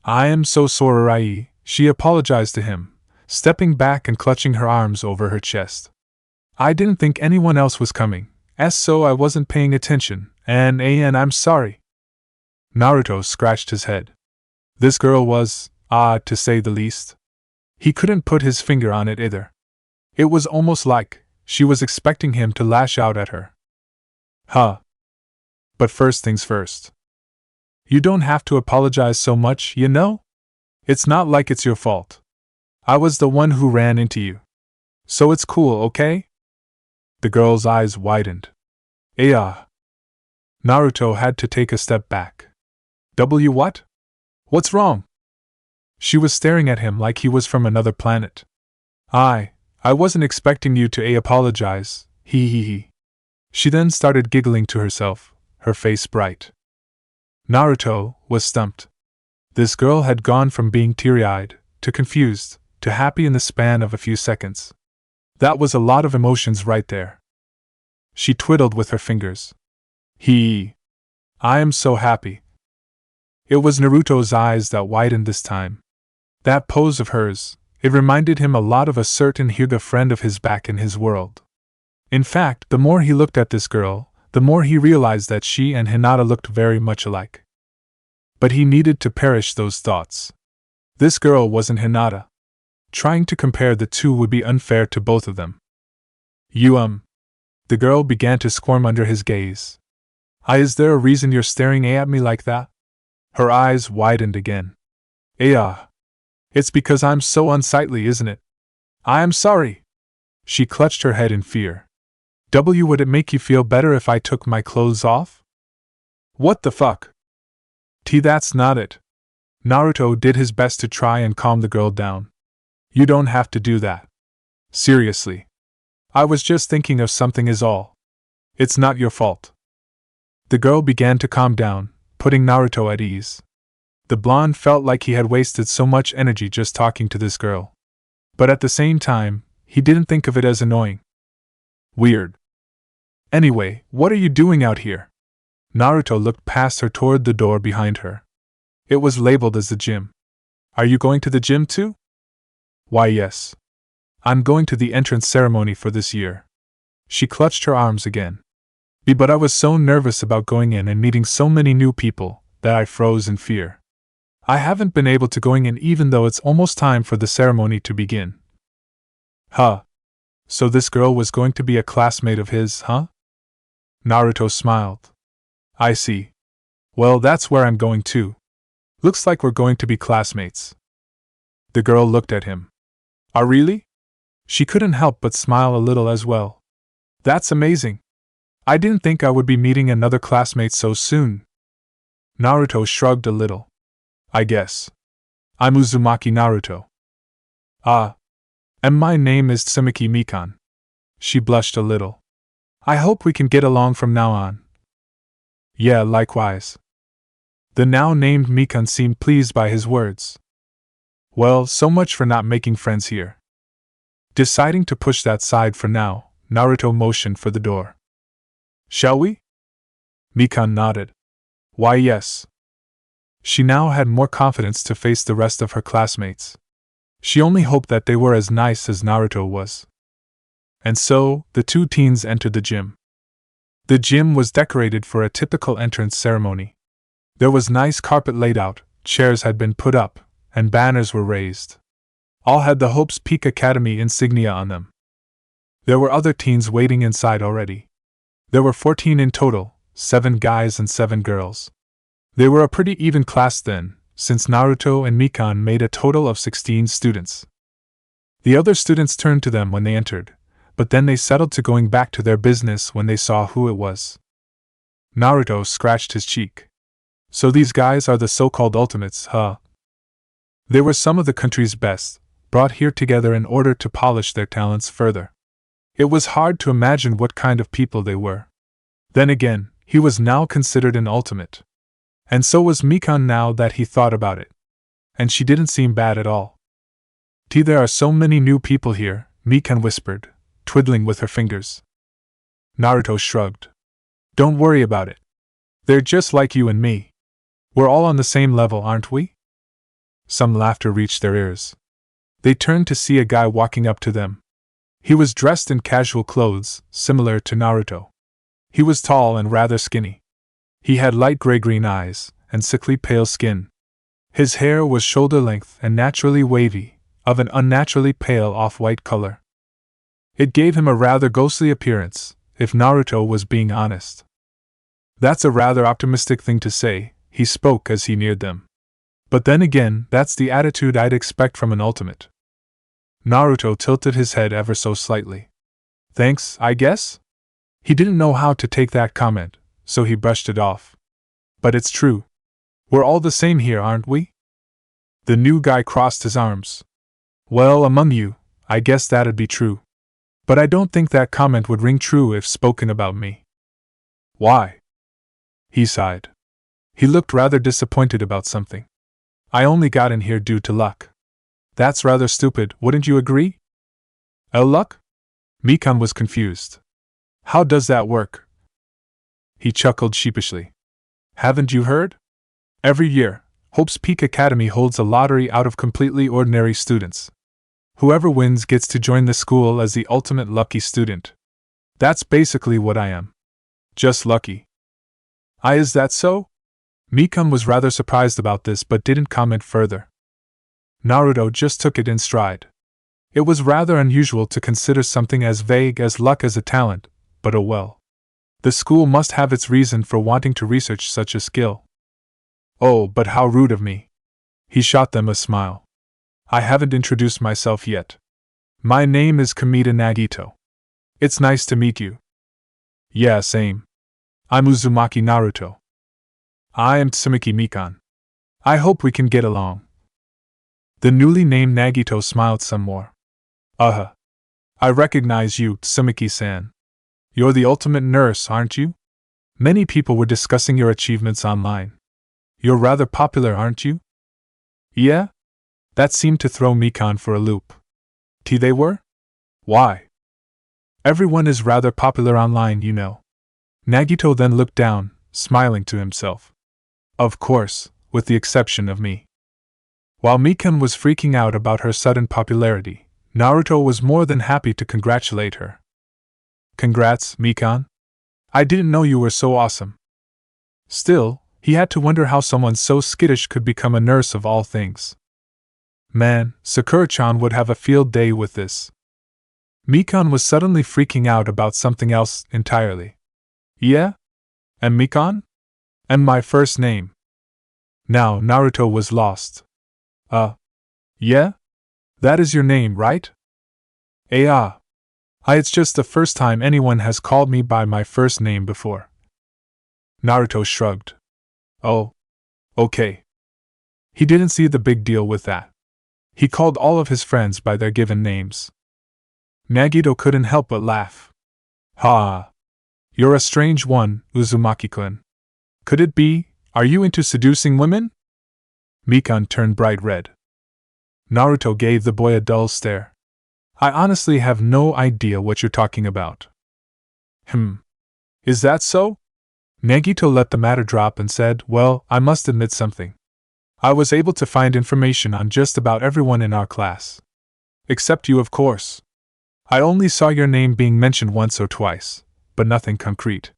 I am so sorry, she apologized to him, stepping back and clutching her arms over her chest. I didn't think anyone else was coming, so I wasn't paying attention, and I'm sorry. Naruto scratched his head. This girl was, odd to say the least. He couldn't put his finger on it either. It was almost like she was expecting him to lash out at her. Huh. But first things first. You don't have to apologize so much, you know? It's not like it's your fault. I was the one who ran into you. So it's cool, okay? The girl's eyes widened. Yeah. Naruto had to take a step back. What? What's wrong? She was staring at him like he was from another planet. I wasn't expecting you to apologize, he. She then started giggling to herself, her face bright. Naruto was stumped. This girl had gone from being teary-eyed, to confused, to happy in the span of a few seconds. That was a lot of emotions right there. She twiddled with her fingers. I am so happy. It was Naruto's eyes that widened this time. That pose of hers, it reminded him a lot of a certain Hyuga friend of his back in his world. In fact, the more he looked at this girl, the more he realized that she and Hinata looked very much alike. But he needed to perish those thoughts. This girl wasn't Hinata. Trying to compare the two would be unfair to both of them. The girl began to squirm under his gaze. Is there a reason you're staring at me like that? Her eyes widened again. It's because I'm so unsightly, isn't it? I am sorry. She clutched her head in fear. Would it make you feel better if I took my clothes off? What the fuck? That's not it. Naruto did his best to try and calm the girl down. You don't have to do that. Seriously. I was just thinking of something is all. It's not your fault. The girl began to calm down, putting Naruto at ease. The blonde felt like he had wasted so much energy just talking to this girl. But at the same time, he didn't think of it as annoying. Weird. Anyway, what are you doing out here? Naruto looked past her toward the door behind her. It was labeled as the gym. Are you going to the gym too? Why, yes. I'm going to the entrance ceremony for this year. She clutched her arms again. But I was so nervous about going in and meeting so many new people that I froze in fear. I haven't been able to going in even though it's almost time for the ceremony to begin. So this girl was going to be a classmate of his, huh? Naruto smiled. I see. Well, that's where I'm going too. Looks like we're going to be classmates. The girl looked at him. Really? She couldn't help but smile a little as well. That's amazing. I didn't think I would be meeting another classmate so soon. Naruto shrugged a little. I guess. I'm Uzumaki Naruto. And my name is Tsumaki Mikan. She blushed a little. I hope we can get along from now on. Yeah, likewise. The now named Mikan seemed pleased by his words. Well, so much for not making friends here. Deciding to push that side for now, Naruto motioned for the door. Shall we? Mikan nodded. Why, yes. She now had more confidence to face the rest of her classmates. She only hoped that they were as nice as Naruto was. And so, the two teens entered the gym. The gym was decorated for a typical entrance ceremony. There was nice carpet laid out, chairs had been put up, and banners were raised. All had the Hope's Peak Academy insignia on them. There were other teens waiting inside already. There were 14 in total, 7 guys and 7 girls. They were a pretty even class then, since Naruto and Mikan made a total of 16 students. The other students turned to them when they entered, but then they settled to going back to their business when they saw who it was. Naruto scratched his cheek. So these guys are the so-called ultimates, huh? They were some of the country's best, brought here together in order to polish their talents further. It was hard to imagine what kind of people they were. Then again, he was now considered an ultimate. And so was Mikan now that he thought about it. And she didn't seem bad at all. There are so many new people here, Mikan whispered, twiddling with her fingers. Naruto shrugged. Don't worry about it. They're just like you and me. We're all on the same level, aren't we? Some laughter reached their ears. They turned to see a guy walking up to them. He was dressed in casual clothes, similar to Naruto. He was tall and rather skinny. He had light gray-green eyes, and sickly pale skin. His hair was shoulder-length and naturally wavy, of an unnaturally pale off-white color. It gave him a rather ghostly appearance, if Naruto was being honest. That's a rather optimistic thing to say, he spoke as he neared them. But then again, that's the attitude I'd expect from an ultimate. Naruto tilted his head ever so slightly. Thanks, I guess? He didn't know how to take that comment, so he brushed it off. But it's true. We're all the same here, aren't we? The new guy crossed his arms. Well, among you, I guess that'd be true. But I don't think that comment would ring true if spoken about me. Why? He sighed. He looked rather disappointed about something. I only got in here due to luck. That's rather stupid, wouldn't you agree? Luck? Mikan was confused. How does that work? He chuckled sheepishly. Haven't you heard? Every year, Hope's Peak Academy holds a lottery out of completely ordinary students. Whoever wins gets to join the school as the ultimate lucky student. That's basically what I am. Just lucky. Is that so? Mikan was rather surprised about this but didn't comment further. Naruto just took it in stride. It was rather unusual to consider something as vague as luck as a talent, but oh well. The school must have its reason for wanting to research such a skill. Oh, but how rude of me. He shot them a smile. I haven't introduced myself yet. My name is Kamita Nagito. It's nice to meet you. Yeah, same. I'm Uzumaki Naruto. I am Tsumiki Mikan. I hope we can get along. The newly named Nagito smiled some more. I recognize you, Tsumiki-san. You're the ultimate nurse, aren't you? Many people were discussing your achievements online. You're rather popular, aren't you? Yeah? That seemed to throw Mikan for a loop. They were? Why? Everyone is rather popular online, you know. Nagito then looked down, smiling to himself. Of course, with the exception of me. While Mikan was freaking out about her sudden popularity, Naruto was more than happy to congratulate her. Congrats, Mikan. I didn't know you were so awesome. Still, he had to wonder how someone so skittish could become a nurse of all things. Man, Sakura-chan would have a field day with this. Mikan was suddenly freaking out about something else entirely. Yeah? And Mikan? And my first name. Now Naruto was lost. Yeah? That is your name, right? It's just the first time anyone has called me by my first name before. Naruto shrugged. Oh. Okay. He didn't see the big deal with that. He called all of his friends by their given names. Nagito couldn't help but laugh. Ha! You're a strange one, Uzumaki-kun. Could it be, are you into seducing women? Mikan turned bright red. Naruto gave the boy a dull stare. I honestly have no idea what you're talking about. Is that so? Nagito let the matter drop and said, well, I must admit something. I was able to find information on just about everyone in our class. Except you, of course. I only saw your name being mentioned once or twice, but nothing concrete.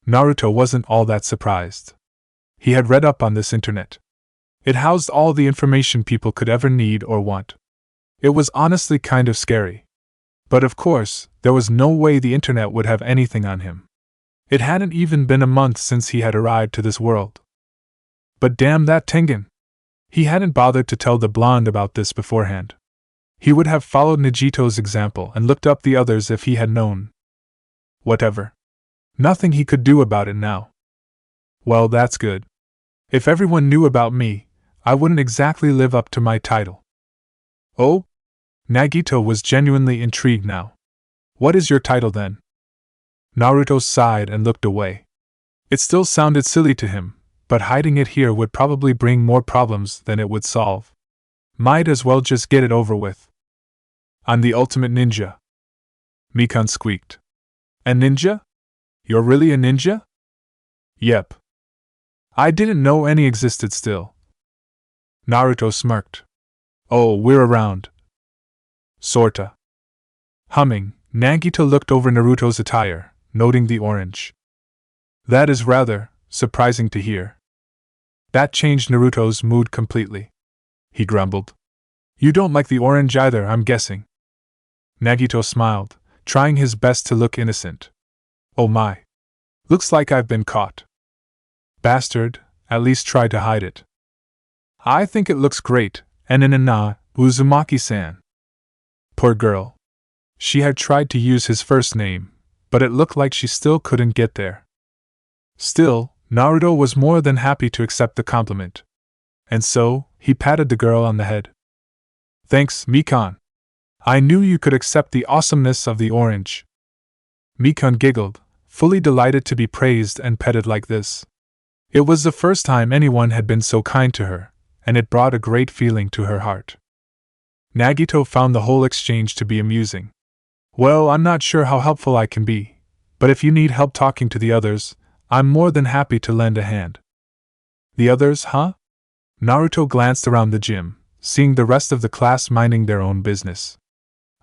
Naruto wasn't all that surprised. He had read up on this internet. It housed all the information people could ever need or want. It was honestly kind of scary. But of course, there was no way the internet would have anything on him. It hadn't even been a month since he had arrived to this world. But damn that Tengen! He hadn't bothered to tell the blonde about this beforehand. He would have followed Nagito's example and looked up the others if he had known. Whatever. Nothing he could do about it now. Well, that's good. If everyone knew about me, I wouldn't exactly live up to my title. Oh? Nagito was genuinely intrigued now. What is your title then? Naruto sighed and looked away. It still sounded silly to him, but hiding it here would probably bring more problems than it would solve. Might as well just get it over with. I'm the ultimate ninja. Mikan squeaked. A ninja? You're really a ninja? Yep. I didn't know any existed still. Naruto smirked. Oh, we're around. Sorta. Humming, Nagito looked over Naruto's attire, noting the orange. That is rather surprising to hear. That changed Naruto's mood completely. He grumbled. You don't like the orange either, I'm guessing. Nagito smiled, trying his best to look innocent. Oh my. Looks like I've been caught. Bastard, at least try to hide it. I think it looks great, and Uzumaki-san. Poor girl. She had tried to use his first name, but it looked like she still couldn't get there. Still, Naruto was more than happy to accept the compliment. And so, he patted the girl on the head. Thanks, Mikan. I knew you could accept the awesomeness of the orange. Mikan giggled, fully delighted to be praised and petted like this. It was the first time anyone had been so kind to her, and it brought a great feeling to her heart. Nagito found the whole exchange to be amusing. Well, I'm not sure how helpful I can be, but if you need help talking to the others, I'm more than happy to lend a hand. The others, huh? Naruto glanced around the gym, seeing the rest of the class minding their own business.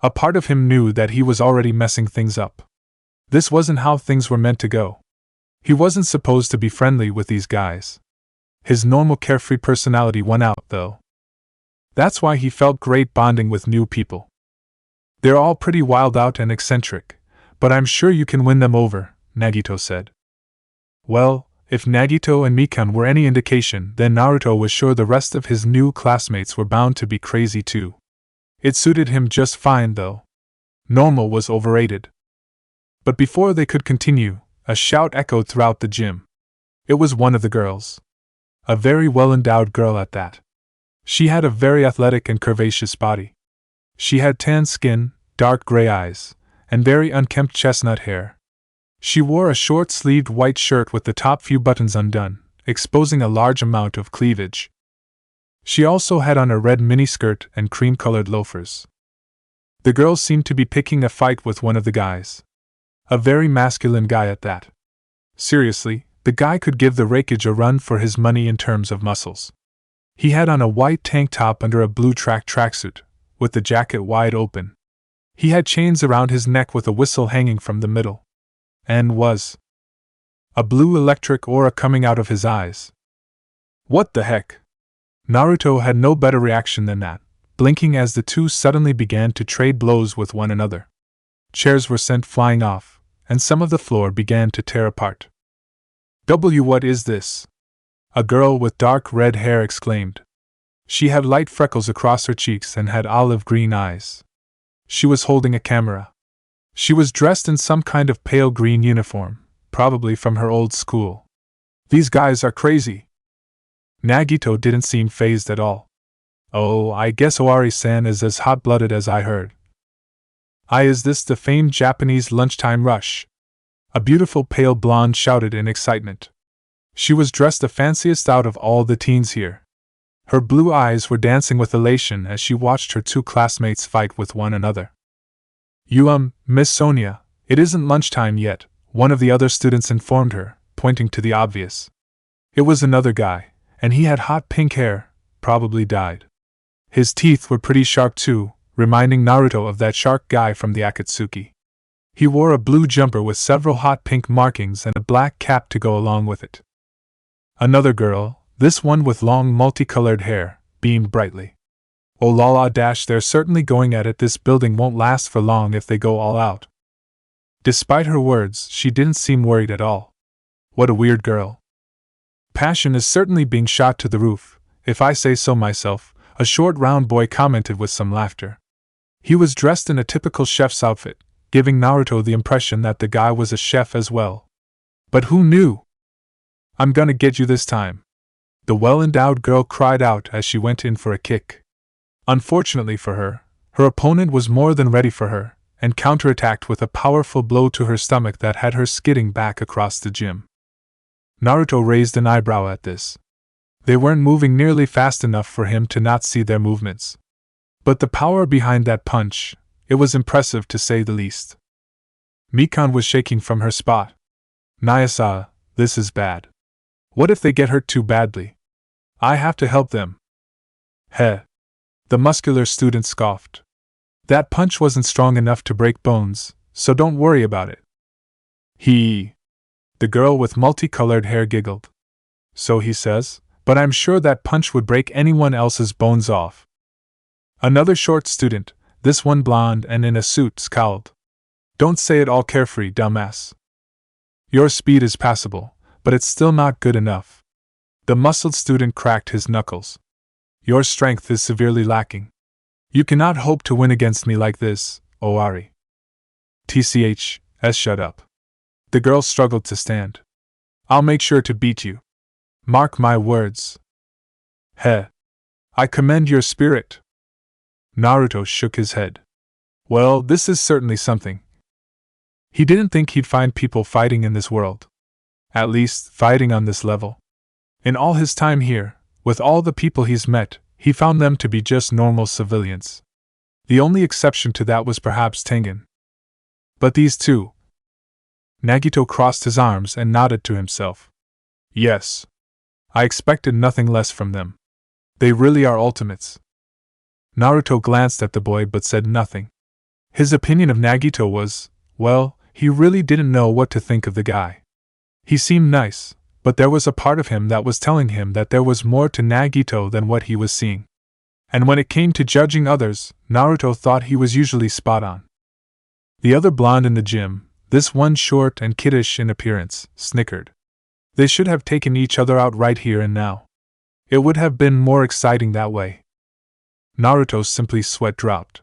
A part of him knew that he was already messing things up. This wasn't how things were meant to go. He wasn't supposed to be friendly with these guys. His normal carefree personality won out, though. That's why he felt great bonding with new people. They're all pretty wild out and eccentric, but I'm sure you can win them over, Nagito said. Well, if Nagito and Mikan were any indication, then Naruto was sure the rest of his new classmates were bound to be crazy too. It suited him just fine, though. Normal was overrated. But before they could continue, a shout echoed throughout the gym. It was one of the girls. A very well-endowed girl at that. She had a very athletic and curvaceous body. She had tan skin, dark gray eyes, and very unkempt chestnut hair. She wore a short-sleeved white shirt with the top few buttons undone, exposing a large amount of cleavage. She also had on a red miniskirt and cream-colored loafers. The girl seemed to be picking a fight with one of the guys. A very masculine guy at that. Seriously, the guy could give the rakeage a run for his money in terms of muscles. He had on a white tank top under a blue tracksuit, with the jacket wide open. He had chains around his neck with a whistle hanging from the middle. And was a blue electric aura coming out of his eyes. What the heck? Naruto had no better reaction than that, blinking as the two suddenly began to trade blows with one another. Chairs were sent flying off, and some of the floor began to tear apart. What is this? A girl with dark red hair exclaimed. She had light freckles across her cheeks and had olive green eyes. She was holding a camera. She was dressed in some kind of pale green uniform, probably from her old school. These guys are crazy. Nagito didn't seem fazed at all. Oh, I guess Owari-san is as hot-blooded as I heard. Is this the famed Japanese lunchtime rush? A beautiful pale blonde shouted in excitement. She was dressed the fanciest out of all the teens here. Her blue eyes were dancing with elation as she watched her two classmates fight with one another. Miss Sonia, it isn't lunchtime yet, one of the other students informed her, pointing to the obvious. It was another guy, and he had hot pink hair, probably dyed. His teeth were pretty sharp too, reminding Naruto of that shark guy from the Akatsuki. He wore a blue jumper with several hot pink markings and a black cap to go along with it. Another girl, this one with long multicolored hair, beamed brightly. Oh la la dash, they're certainly going at it. This building won't last for long if they go all out. Despite her words, she didn't seem worried at all. What a weird girl. Passion is certainly being shot to the roof, if I say so myself, a short round boy commented with some laughter. He was dressed in a typical chef's outfit, giving Naruto the impression that the guy was a chef as well. But who knew? I'm gonna get you this time. The well-endowed girl cried out as she went in for a kick. Unfortunately for her, her opponent was more than ready for her, and counterattacked with a powerful blow to her stomach that had her skidding back across the gym. Naruto raised an eyebrow at this. They weren't moving nearly fast enough for him to not see their movements. But the power behind that punch, it was impressive to say the least. Mikan was shaking from her spot. Nayasa, this is bad. What if they get hurt too badly? I have to help them. Heh. The muscular student scoffed. That punch wasn't strong enough to break bones, so don't worry about it. The girl with multicolored hair giggled. So he says, but I'm sure that punch would break anyone else's bones off. Another short student, this one blonde and in a suit, scowled. Don't say it all carefree, dumbass. Your speed is passable, but it's still not good enough. The muscled student cracked his knuckles. Your strength is severely lacking. You cannot hope to win against me like this, Oari. TCH, shut up. The girl struggled to stand. I'll make sure to beat you. Mark my words. Heh. I commend your spirit. Naruto shook his head. Well, this is certainly something. He didn't think he'd find people fighting in this world. At least, fighting on this level. In all his time here, with all the people he's met, he found them to be just normal civilians. The only exception to that was perhaps Tengen. But these two. Nagito crossed his arms and nodded to himself. Yes. I expected nothing less from them. They really are ultimates. Naruto glanced at the boy but said nothing. His opinion of Nagito was, well, he really didn't know what to think of the guy. He seemed nice, but there was a part of him that was telling him that there was more to Nagito than what he was seeing. And when it came to judging others, Naruto thought he was usually spot on. The other blonde in the gym, this one short and kiddish in appearance, snickered. They should have taken each other out right here and now. It would have been more exciting that way. Naruto's simply sweat dropped.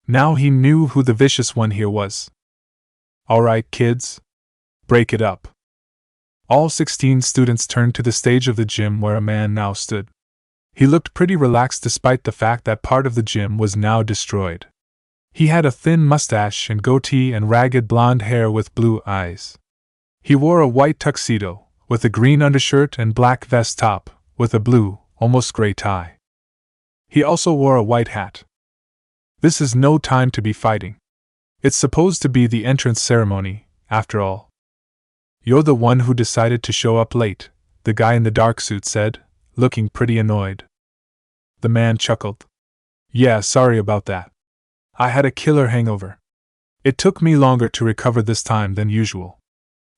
Now he knew who the vicious one here was. Alright, kids. Break it up. All 16 students turned to the stage of the gym where a man now stood. He looked pretty relaxed despite the fact that part of the gym was now destroyed. He had a thin mustache and goatee and ragged blonde hair with blue eyes. He wore a white tuxedo, with a green undershirt and black vest top, with a blue, almost gray tie. He also wore a white hat. This is no time to be fighting. It's supposed to be the entrance ceremony, after all. You're the one who decided to show up late, the guy in the dark suit said, looking pretty annoyed. The man chuckled. Yeah, sorry about that. I had a killer hangover. It took me longer to recover this time than usual.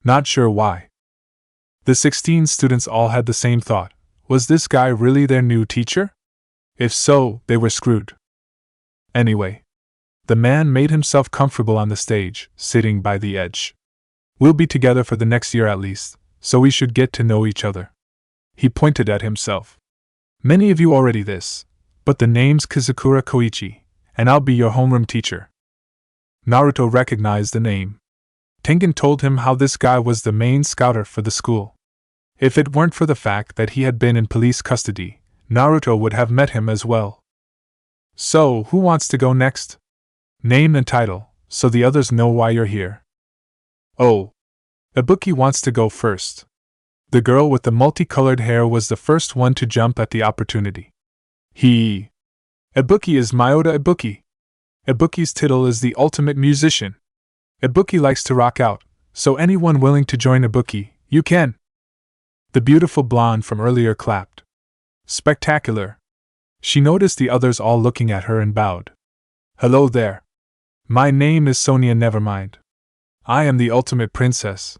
Not sure why. The 16 students all had the same thought. Was this guy really their new teacher? If so, they were screwed. Anyway, the man made himself comfortable on the stage, sitting by the edge. We'll be together for the next year at least, so we should get to know each other. He pointed at himself. Many of you already this, but the name's Kazakura Koichi, and I'll be your homeroom teacher. Naruto recognized the name. Tengen told him how this guy was the main scouter for the school. If it weren't for the fact that he had been in police custody, Naruto would have met him as well. So, who wants to go next? Name and title, so the others know why you're here. Oh. Ibuki wants to go first. The girl with the multicolored hair was the first one to jump at the opportunity. Ibuki is Myota Ibuki. Ibuki's title is the ultimate musician. Ibuki likes to rock out, so anyone willing to join Ibuki, you can. The beautiful blonde from earlier clapped. Spectacular. She noticed the others all looking at her and bowed. Hello there. My name is Sonia Nevermind. I am the ultimate princess.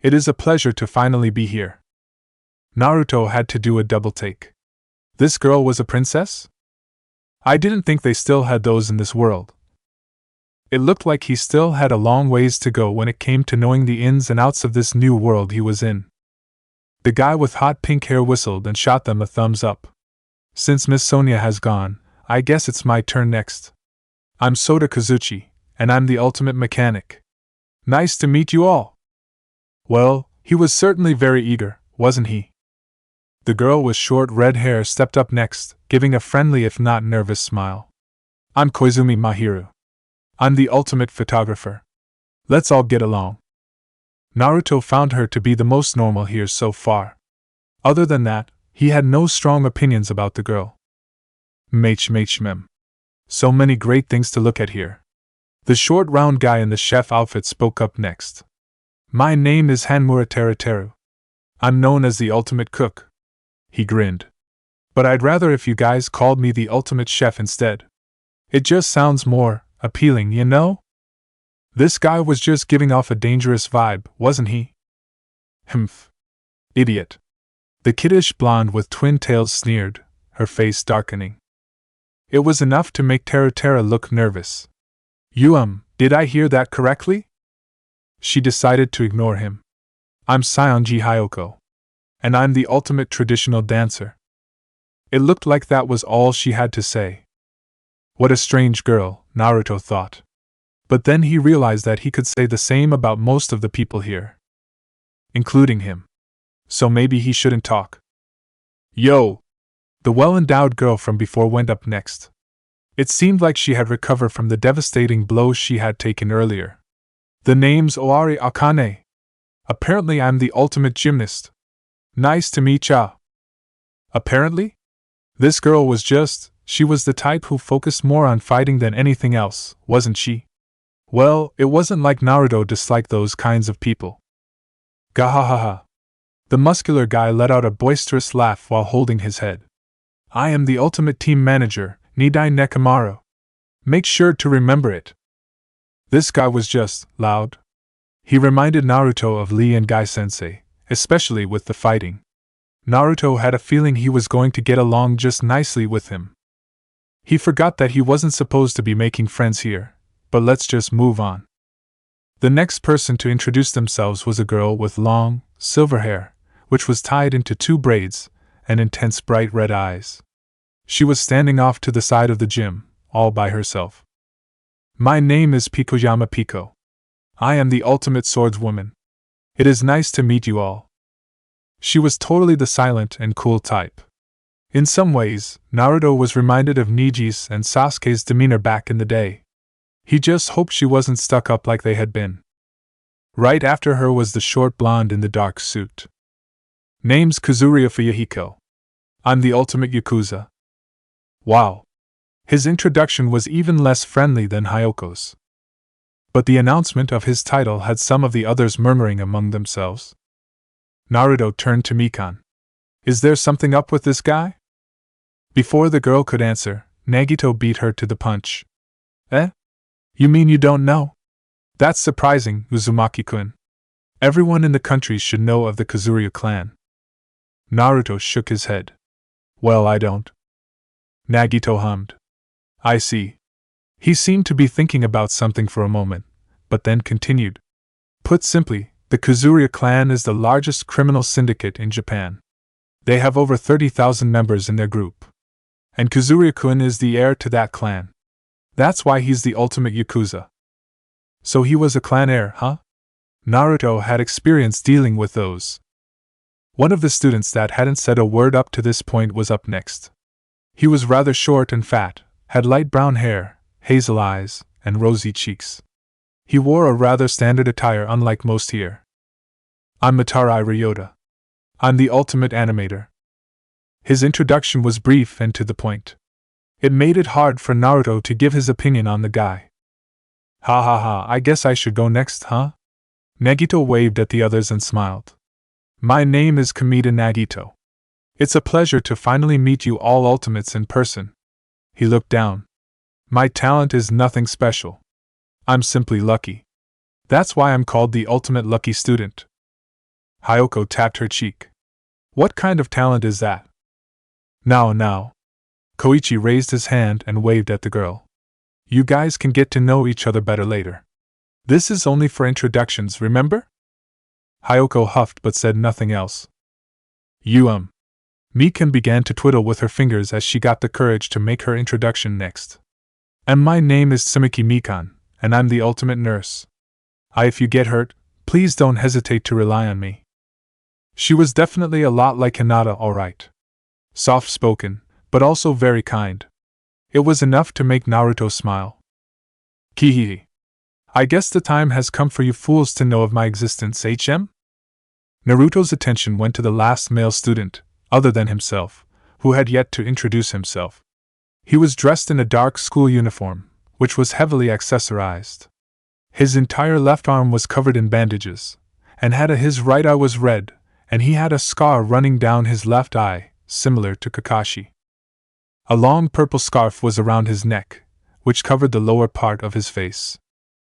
It is a pleasure to finally be here. Naruto had to do a double take. This girl was a princess? I didn't think they still had those in this world. It looked like he still had a long ways to go when it came to knowing the ins and outs of this new world he was in. The guy with hot pink hair whistled and shot them a thumbs up. Since Miss Sonia has gone, I guess it's my turn next. I'm Sota Kazuchi, and I'm the ultimate mechanic. Nice to meet you all. Well, he was certainly very eager, wasn't he? The girl with short red hair stepped up next, giving a friendly if not nervous smile. I'm Koizumi Mahiru. I'm the ultimate photographer. Let's all get along. Naruto found her to be the most normal here so far. Other than that, he had no strong opinions about the girl. Mem. So many great things to look at here. The short round guy in the chef outfit spoke up next. My name is Hanmura Teruteru. I'm known as the ultimate cook. He grinned. But I'd rather if you guys called me the ultimate chef instead. It just sounds more appealing, you know? This guy was just giving off a dangerous vibe, wasn't he? Humph. Idiot. The kiddish blonde with twin tails sneered, her face darkening. It was enough to make Tera look nervous. Did I hear that correctly? She decided to ignore him. I'm Sionji Hyoko. And I'm the ultimate traditional dancer. It looked like that was all she had to say. What a strange girl, Naruto thought. But then he realized that he could say the same about most of the people here. Including him. So maybe he shouldn't talk. Yo! The well-endowed girl from before went up next. It seemed like she had recovered from the devastating blows she had taken earlier. The name's Oari Akane. Apparently I'm the ultimate gymnast. Nice to meet ya. Apparently? This girl was she was the type who focused more on fighting than anything else, wasn't she? Well, it wasn't like Naruto disliked those kinds of people. Gahahaha. The muscular guy let out a boisterous laugh while holding his head. I am the ultimate team manager, Nidai Nekomaru. Make sure to remember it. This guy was loud. He reminded Naruto of Lee and Guy Sensei, especially with the fighting. Naruto had a feeling he was going to get along just nicely with him. He forgot that he wasn't supposed to be making friends here, but let's just move on. The next person to introduce themselves was a girl with long, silver hair, which was tied into 2 braids, and intense bright red eyes. She was standing off to the side of the gym, all by herself. My name is Pikoyama Piko. I am the ultimate swordswoman. It is nice to meet you all. She was totally the silent and cool type. In some ways, Naruto was reminded of Niji's and Sasuke's demeanor back in the day. He just hoped she wasn't stuck up like they had been. Right after her was the short blonde in the dark suit. Name's Kazuriya Fuyahiko. I'm the ultimate Yakuza. Wow. His introduction was even less friendly than Hyoko's. But the announcement of his title had some of the others murmuring among themselves. Naruto turned to Mikan. Is there something up with this guy? Before the girl could answer, Nagito beat her to the punch. Eh? You mean you don't know? That's surprising, Uzumaki-kun. Everyone in the country should know of the Kazuriya clan. Naruto shook his head. Well, I don't. Nagito hummed. I see. He seemed to be thinking about something for a moment, but then continued. Put simply, the Kazuriya clan is the largest criminal syndicate in Japan. They have over 30,000 members in their group. And Kazuriya-kun is the heir to that clan. That's why he's the ultimate Yakuza. So he was a clan heir, huh? Naruto had experience dealing with those. One of the students that hadn't said a word up to this point was up next. He was rather short and fat, had light brown hair, hazel eyes, and rosy cheeks. He wore a rather standard attire unlike most here. I'm Matarai Ryota. I'm the ultimate animator. His introduction was brief and to the point. It made it hard for Naruto to give his opinion on the guy. Ha ha ha, I guess I should go next, huh? Nagito waved at the others and smiled. My name is Kamita Nagito. It's a pleasure to finally meet you all ultimates in person. He looked down. My talent is nothing special. I'm simply lucky. That's why I'm called the ultimate lucky student. Hyoko tapped her cheek. What kind of talent is that? Now. Koichi raised his hand and waved at the girl. You guys can get to know each other better later. This is only for introductions, remember? Hyoko huffed but said nothing else. Mikan began to twiddle with her fingers as she got the courage to make her introduction next. And my name is Tsumiki Mikan, and I'm the ultimate nurse. If you get hurt, please don't hesitate to rely on me. She was definitely a lot like Hinata, alright. Soft-spoken, but also very kind. It was enough to make Naruto smile. Kihihi. I guess the time has come for you fools to know of my existence, HM? Naruto's attention went to the last male student, other than himself, who had yet to introduce himself. He was dressed in a dark school uniform, which was heavily accessorized. His entire left arm was covered in bandages, and his right eye was red, and he had a scar running down his left eye, similar to Kakashi. A long purple scarf was around his neck, which covered the lower part of his face.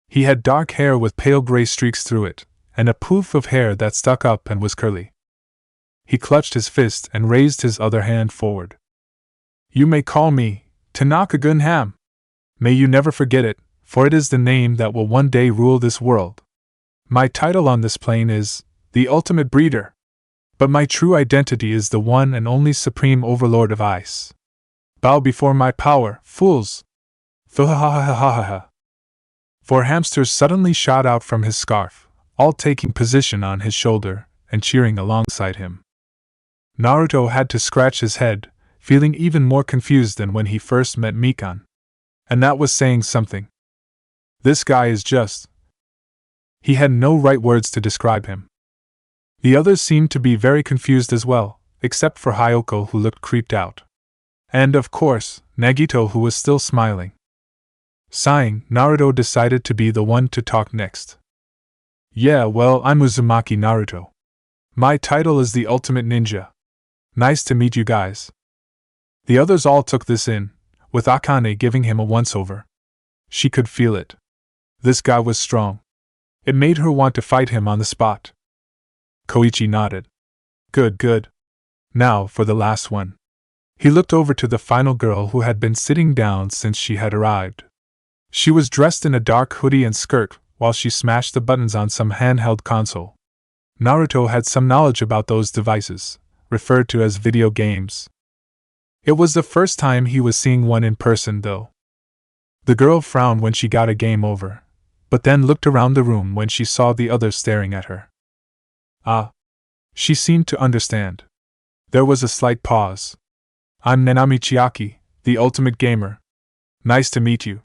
He had dark hair with pale gray streaks through it, and a poof of hair that stuck up and was curly. He clutched his fist and raised his other hand forward. You may call me Tanaka Gunham. May you never forget it, for it is the name that will one day rule this world. My title on this plane is the Ultimate Breeder. But my true identity is the one and only Supreme Overlord of Ice. Bow before my power, fools! Thuhahahahaha. Four hamsters suddenly shot out from his scarf, all taking position on his shoulder and cheering alongside him. Naruto had to scratch his head, feeling even more confused than when he first met Mikan. And that was saying something. This guy is just... He had no right words to describe him. The others seemed to be very confused as well, except for Hyoko, who looked creeped out. And, of course, Nagito, who was still smiling. Sighing, Naruto decided to be the one to talk next. Yeah, well, I'm Uzumaki Naruto. My title is the Ultimate Ninja. Nice to meet you guys. The others all took this in, with Akane giving him a once-over. She could feel it. This guy was strong. It made her want to fight him on the spot. Koichi nodded. Good. Now, for the last one. He looked over to the final girl who had been sitting down since she had arrived. She was dressed in a dark hoodie and skirt, while she smashed the buttons on some handheld console. Naruto had some knowledge about those devices, referred to as video games. It was the first time he was seeing one in person, though. The girl frowned when she got a game over, but then looked around the room when she saw the others staring at her. Ah. She seemed to understand. There was a slight pause. I'm Nanami Chiaki, the Ultimate Gamer. Nice to meet you.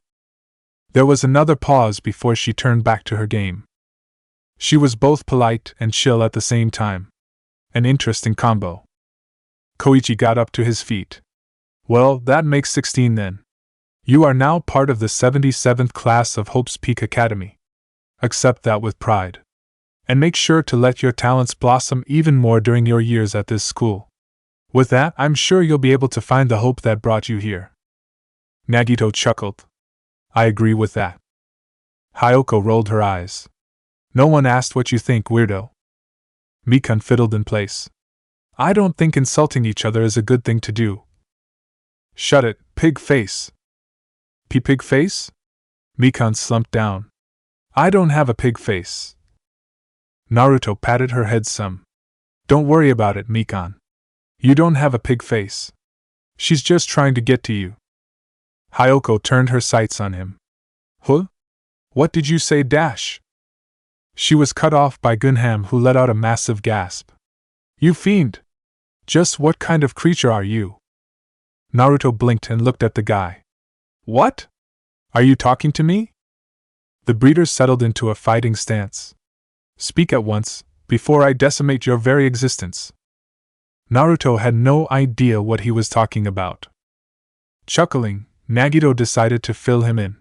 There was another pause before she turned back to her game. She was both polite and chill at the same time. An interesting combo. Koichi got up to his feet. Well, that makes 16 then. You are now part of the 77th class of Hope's Peak Academy. Accept that with pride. And make sure to let your talents blossom even more during your years at this school. With that, I'm sure you'll be able to find the hope that brought you here. Nagito chuckled. I agree with that. Hyoko rolled her eyes. No one asked what you think, weirdo. Mikan fiddled in place. I don't think insulting each other is a good thing to do. Shut it, pig face. Pig face? Mikan slumped down. I don't have a pig face. Naruto patted her head some. Don't worry about it, Mikan. You don't have a pig face. She's just trying to get to you. Hyoko turned her sights on him. Huh? What did you say, Dash? She was cut off by Gunham, who let out a massive gasp. You fiend! Just what kind of creature are you? Naruto blinked and looked at the guy. What? Are you talking to me? The breeders settled into a fighting stance. Speak at once, before I decimate your very existence. Naruto had no idea what he was talking about. Chuckling, Nagito decided to fill him in.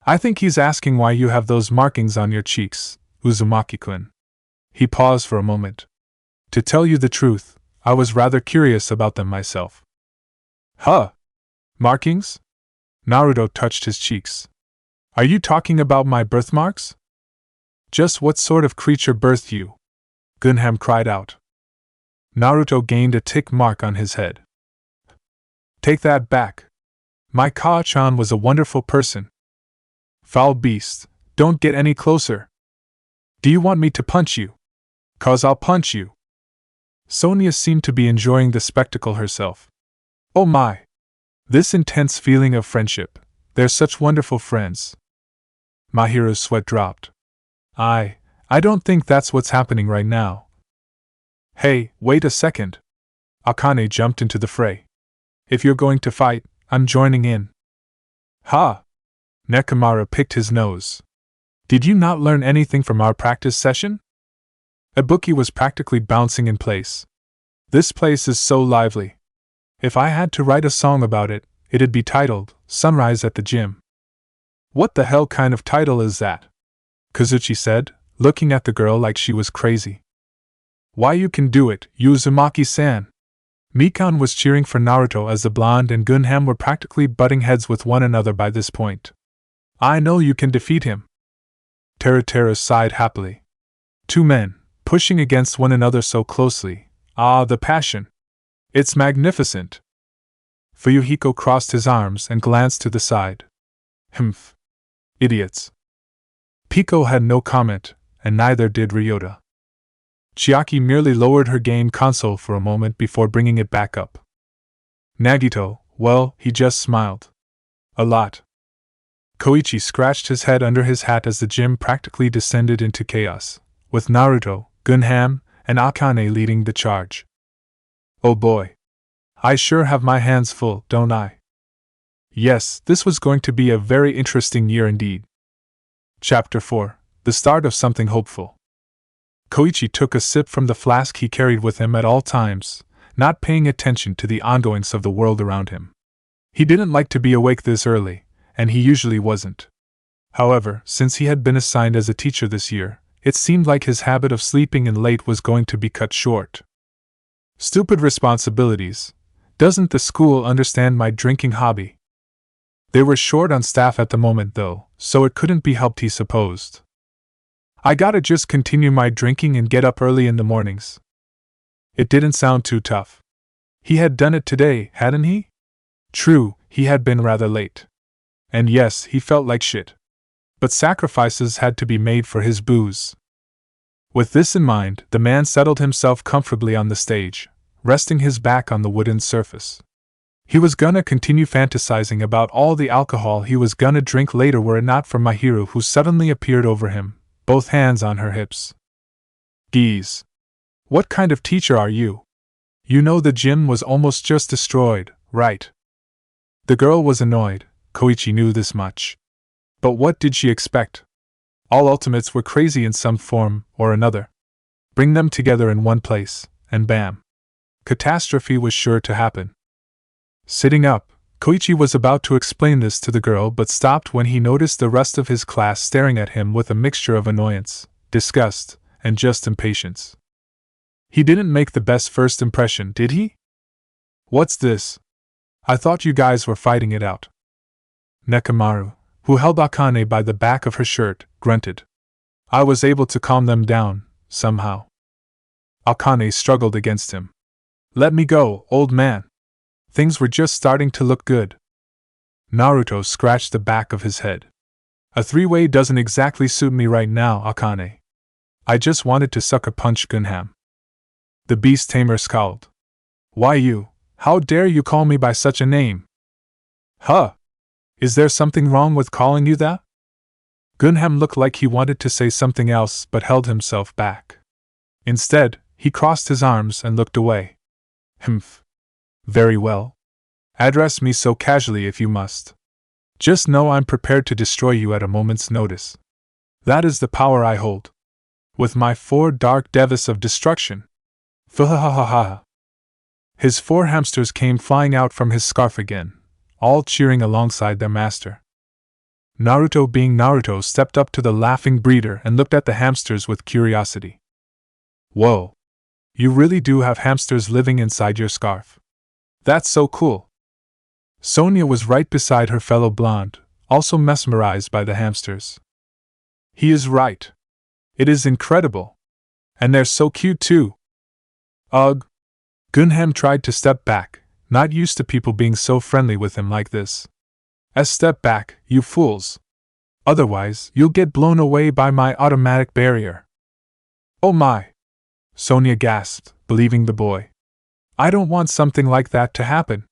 I think he's asking why you have those markings on your cheeks, Uzumaki-kun. He paused for a moment. To tell you the truth, I was rather curious about them myself. Huh? Markings? Naruto touched his cheeks. Are you talking about my birthmarks? Just what sort of creature birthed you? Gunham cried out. Naruto gained a tick mark on his head. Take that back. My Kaa-chan was a wonderful person. Foul beast, don't get any closer. Do you want me to punch you? 'Cause I'll punch you. Sonia seemed to be enjoying the spectacle herself. Oh my! This intense feeling of friendship. They're such wonderful friends. Mahiru's sweat dropped. I don't think that's what's happening right now. Hey, wait a second. Akane jumped into the fray. If you're going to fight, I'm joining in. Ha! Nekomara picked his nose. Did you not learn anything from our practice session? Ibuki was practically bouncing in place. This place is so lively. If I had to write a song about it, it'd be titled, Sunrise at the Gym. What the hell kind of title is that? Kazuchi said, looking at the girl like she was crazy. Why, you can do it, Uzumaki-san. Mikan was cheering for Naruto as the blonde and Gunham were practically butting heads with one another by this point. I know you can defeat him. Teruteru sighed happily. Two men, pushing against one another so closely. Ah, the passion. It's magnificent. Fuyuhiko crossed his arms and glanced to the side. Humph. Idiots. Pico had no comment, and neither did Ryota. Chiaki merely lowered her game console for a moment before bringing it back up. Nagito, well, he just smiled. A lot. Koichi scratched his head under his hat as the gym practically descended into chaos, with Naruto, Gunham, and Akane leading the charge. Oh boy. I sure have my hands full, don't I? Yes, this was going to be a very interesting year indeed. Chapter 4. The start of something hopeful. Koichi took a sip from the flask he carried with him at all times, not paying attention to the ongoings of the world around him. He didn't like to be awake this early, and he usually wasn't. However, since he had been assigned as a teacher this year, it seemed like his habit of sleeping in late was going to be cut short. Stupid responsibilities. Doesn't the school understand my drinking hobby? They were short on staff at the moment though, so it couldn't be helped, he supposed. I gotta just continue my drinking and get up early in the mornings. It didn't sound too tough. He had done it today, hadn't he? True, he had been rather late. And yes, he felt like shit. But sacrifices had to be made for his booze. With this in mind, the man settled himself comfortably on the stage, resting his back on the wooden surface. He was gonna continue fantasizing about all the alcohol he was gonna drink later were it not for Mahiru, who suddenly appeared over him, both hands on her hips. Geez. What kind of teacher are you? You know the gym was almost just destroyed, right? The girl was annoyed, Koichi knew this much. But what did she expect? All ultimates were crazy in some form or another. Bring them together in one place, and bam. Catastrophe was sure to happen. Sitting up, Koichi was about to explain this to the girl but stopped when he noticed the rest of his class staring at him with a mixture of annoyance, disgust, and just impatience. He didn't make the best first impression, did he? What's this? I thought you guys were fighting it out. Nekomaru, who held Akane by the back of her shirt, grunted. I was able to calm them down, somehow. Akane struggled against him. Let me go, old man. Things were just starting to look good. Naruto scratched the back of his head. A three-way doesn't exactly suit me right now, Akane. I just wanted to sucker punch Gunham. The beast tamer scowled. Why you? How dare you call me by such a name? Huh? Is there something wrong with calling you that? Gunham looked like he wanted to say something else but held himself back. Instead, he crossed his arms and looked away. Humph. Very well. Address me so casually if you must. Just know I'm prepared to destroy you at a moment's notice. That is the power I hold. With my 4 dark devas of destruction. Fuhahahaha. His 4 hamsters came flying out from his scarf again, all cheering alongside their master. Naruto, being Naruto, stepped up to the laughing breeder and looked at the hamsters with curiosity. Whoa. You really do have hamsters living inside your scarf. That's so cool. Sonia was right beside her fellow blonde, also mesmerized by the hamsters. He is right. It is incredible. And they're so cute too. Ugh. Gunham tried to step back, not used to people being so friendly with him like this. Step back, you fools. Otherwise, you'll get blown away by my automatic barrier. Oh my. Sonia gasped, believing the boy. I don't want something like that to happen.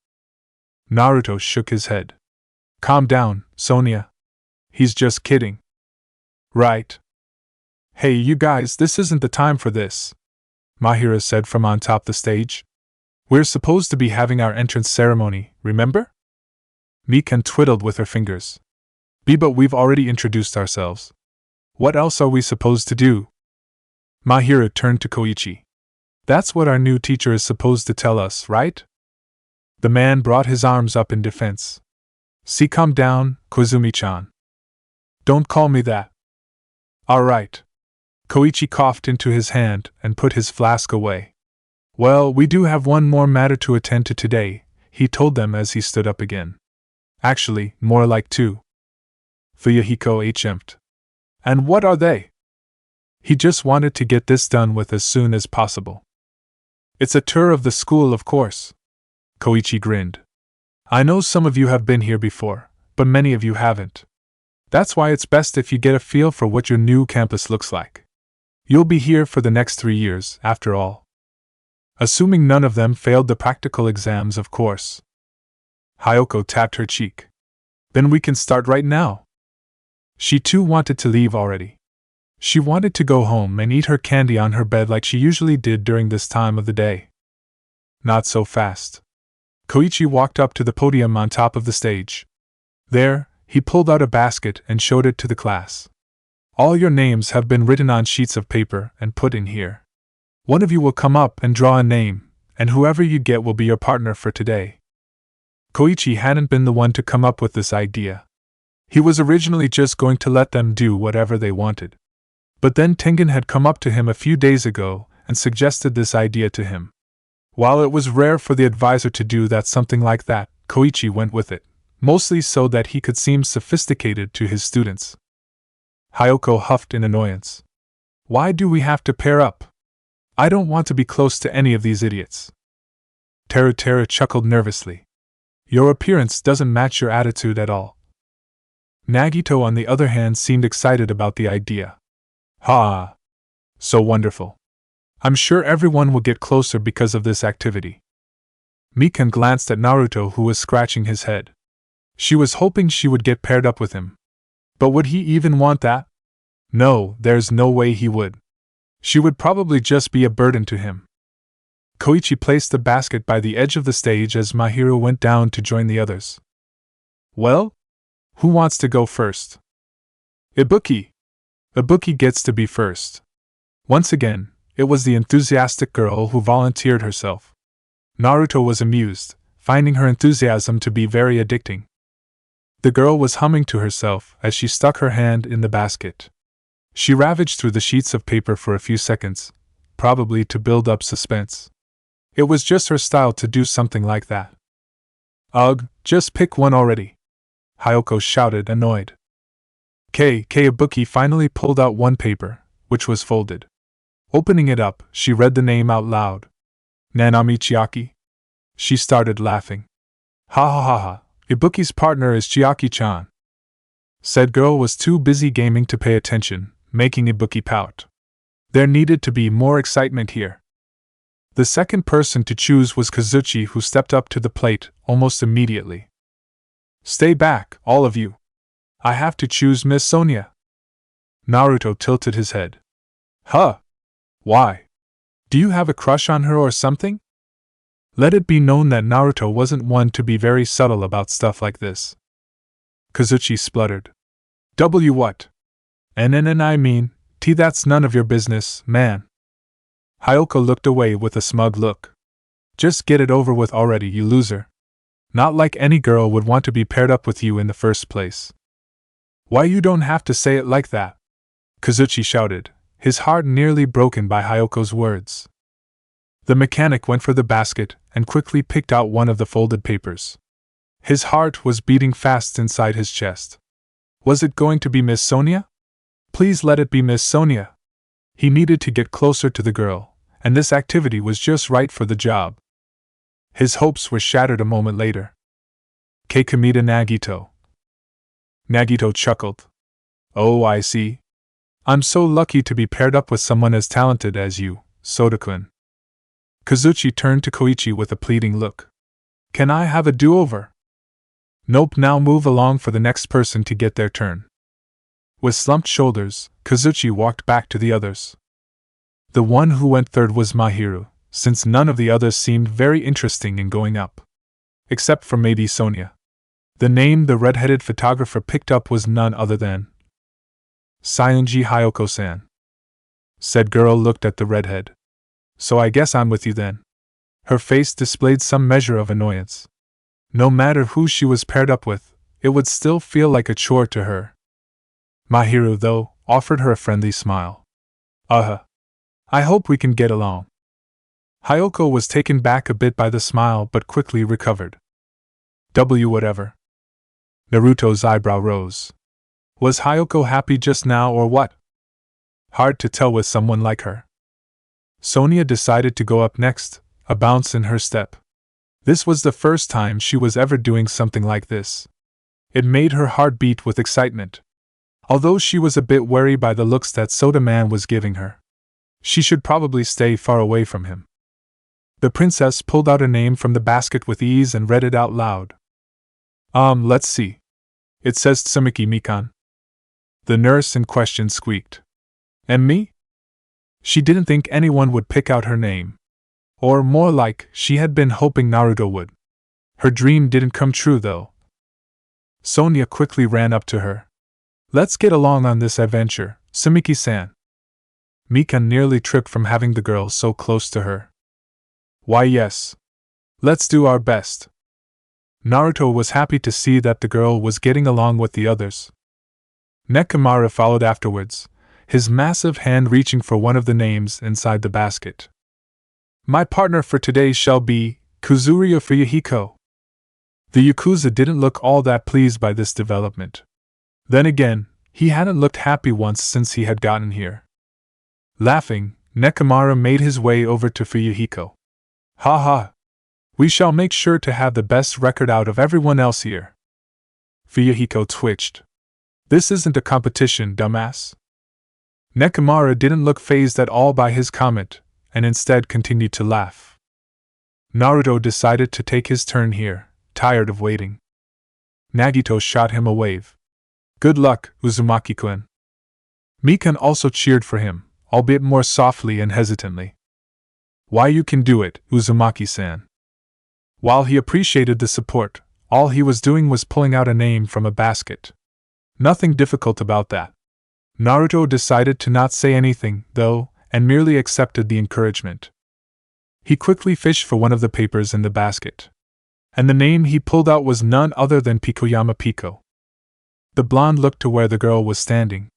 Naruto shook his head. Calm down, Sonia. He's just kidding. Right. Hey, you guys, this isn't the time for this, Mahira said from on top the stage. We're supposed to be having our entrance ceremony, remember? Mikan twiddled with her fingers. But we've already introduced ourselves. What else are we supposed to do? Mahira turned to Koichi. That's what our new teacher is supposed to tell us, right? The man brought his arms up in defense. See, calm down, Kozumi-chan. Don't call me that. All right. Koichi coughed into his hand and put his flask away. Well, we do have one more matter to attend to today, he told them as he stood up again. Actually, more like 2. Fuyuhiko HM'd. And what are they? He just wanted to get this done with as soon as possible. It's a tour of the school, of course. Koichi grinned. I know some of you have been here before, but many of you haven't. That's why it's best if you get a feel for what your new campus looks like. You'll be here for the next 3 years, after all. Assuming none of them failed the practical exams, of course. Hayoko tapped her cheek. Then we can start right now. She too wanted to leave already. She wanted to go home and eat her candy on her bed like she usually did during this time of the day. Not so fast. Koichi walked up to the podium on top of the stage. There, he pulled out a basket and showed it to the class. All your names have been written on sheets of paper and put in here. One of you will come up and draw a name, and whoever you get will be your partner for today. Koichi hadn't been the one to come up with this idea. He was originally just going to let them do whatever they wanted. But then Tengen had come up to him a few days ago and suggested this idea to him. While it was rare for the advisor to do something like that, Koichi went with it, mostly so that he could seem sophisticated to his students. Hayoko huffed in annoyance. Why do we have to pair up? I don't want to be close to any of these idiots. Teru chuckled nervously. Your appearance doesn't match your attitude at all. Nagito, on the other hand, seemed excited about the idea. Ha! So wonderful. I'm sure everyone will get closer because of this activity. Mikan glanced at Naruto, who was scratching his head. She was hoping she would get paired up with him. But would he even want that? No, there's no way he would. She would probably just be a burden to him. Koichi placed the basket by the edge of the stage as Mahiro went down to join the others. Well? Who wants to go first? Ibuki! Ibuki gets to be first. Once again, it was the enthusiastic girl who volunteered herself. Naruto was amused, finding her enthusiasm to be very addicting. The girl was humming to herself as she stuck her hand in the basket. She ravaged through the sheets of paper for a few seconds, probably to build up suspense. It was just her style to do something like that. Ugh, just pick one already. Hayoko shouted, annoyed. Ibuki finally pulled out one paper, which was folded. Opening it up, she read the name out loud. Nanami Chiaki? She started laughing. Ha ha ha ha, Ibuki's partner is Chiaki-chan. Said girl was too busy gaming to pay attention, making Ibuki pout. There needed to be more excitement here. The second person to choose was Kazuchi, who stepped up to the plate almost immediately. Stay back, all of you. I have to choose Miss Sonia. Naruto tilted his head. Huh? Why? Do you have a crush on her or something? Let it be known that Naruto wasn't one to be very subtle about stuff like this. Kazuchi spluttered. What? I mean, that's none of your business, man. Hayoko looked away with a smug look. Just get it over with already, you loser. Not like any girl would want to be paired up with you in the first place. Why, you don't have to say it like that, Kazuchi shouted, his heart nearly broken by Hayoko's words. The mechanic went for the basket and quickly picked out one of the folded papers. His heart was beating fast inside his chest. Was it going to be Miss Sonia? Please let it be Miss Sonia. He needed to get closer to the girl, and this activity was just right for the job. His hopes were shattered a moment later. Kamita Nagito. Nagito chuckled. Oh, I see. I'm so lucky to be paired up with someone as talented as you, Soda-kun. Kazuchi turned to Koichi with a pleading look. Can I have a do-over? Nope, now move along for the next person to get their turn. With slumped shoulders, Kazuchi walked back to the others. The one who went third was Mahiro, since none of the others seemed very interesting in going up. Except for maybe Sonia. The name the red-headed photographer picked up was none other than Sayonji Hayoko-san. Said girl looked at the redhead. So I guess I'm with you then. Her face displayed some measure of annoyance. No matter who she was paired up with, it would still feel like a chore to her. Mahiro, though, offered her a friendly smile. I hope we can get along. Hayoko was taken back a bit by the smile but quickly recovered. Whatever. Naruto's eyebrow rose. Was Hayoko happy just now or what? Hard to tell with someone like her. Sonia decided to go up next, a bounce in her step. This was the first time she was ever doing something like this. It made her heart beat with excitement. Although she was a bit wary by the looks that Soda Man was giving her, she should probably stay far away from him. The princess pulled out a name from the basket with ease and read it out loud. Let's see. It says Tsumiki Mikan. The nurse in question squeaked. And me? She didn't think anyone would pick out her name. Or more like, she had been hoping Naruto would. Her dream didn't come true though. Sonia quickly ran up to her. Let's get along on this adventure, Tsumiki-san. Mikan nearly tripped from having the girl so close to her. Why yes. Let's do our best. Naruto was happy to see that the girl was getting along with the others. Nekomara followed afterwards, his massive hand reaching for one of the names inside the basket. My partner for today shall be Kuzuryo Fuyuhiko. The Yakuza didn't look all that pleased by this development. Then again, he hadn't looked happy once since he had gotten here. Laughing, Nekomara made his way over to Fuyuhiko. Ha ha! We shall make sure to have the best record out of everyone else here. Fuyuhiko twitched. This isn't a competition, dumbass. Nekomara didn't look fazed at all by his comment, and instead continued to laugh. Naruto decided to take his turn here, tired of waiting. Nagito shot him a wave. Good luck, Uzumaki-kun. Mikan also cheered for him, albeit more softly and hesitantly. Why you can do it, Uzumaki-san. While he appreciated the support, all he was doing was pulling out a name from a basket. Nothing difficult about that. Naruto decided to not say anything, though, and merely accepted the encouragement. He quickly fished for one of the papers in the basket. And the name he pulled out was none other than Pikoyama Piko. The blonde looked to where the girl was standing.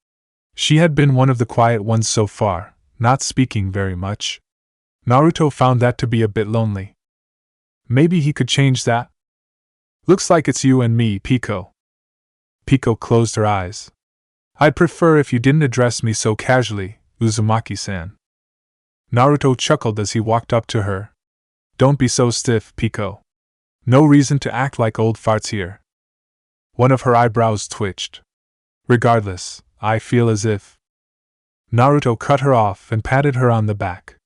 She had been one of the quiet ones so far, not speaking very much. Naruto found that to be a bit lonely. Maybe he could change that? Looks like it's you and me, Piko. Piko closed her eyes. I'd prefer if you didn't address me so casually, Uzumaki-san. Naruto chuckled as he walked up to her. Don't be so stiff, Piko. No reason to act like old farts here. One of her eyebrows twitched. Regardless, I feel as if... Naruto cut her off and patted her on the back.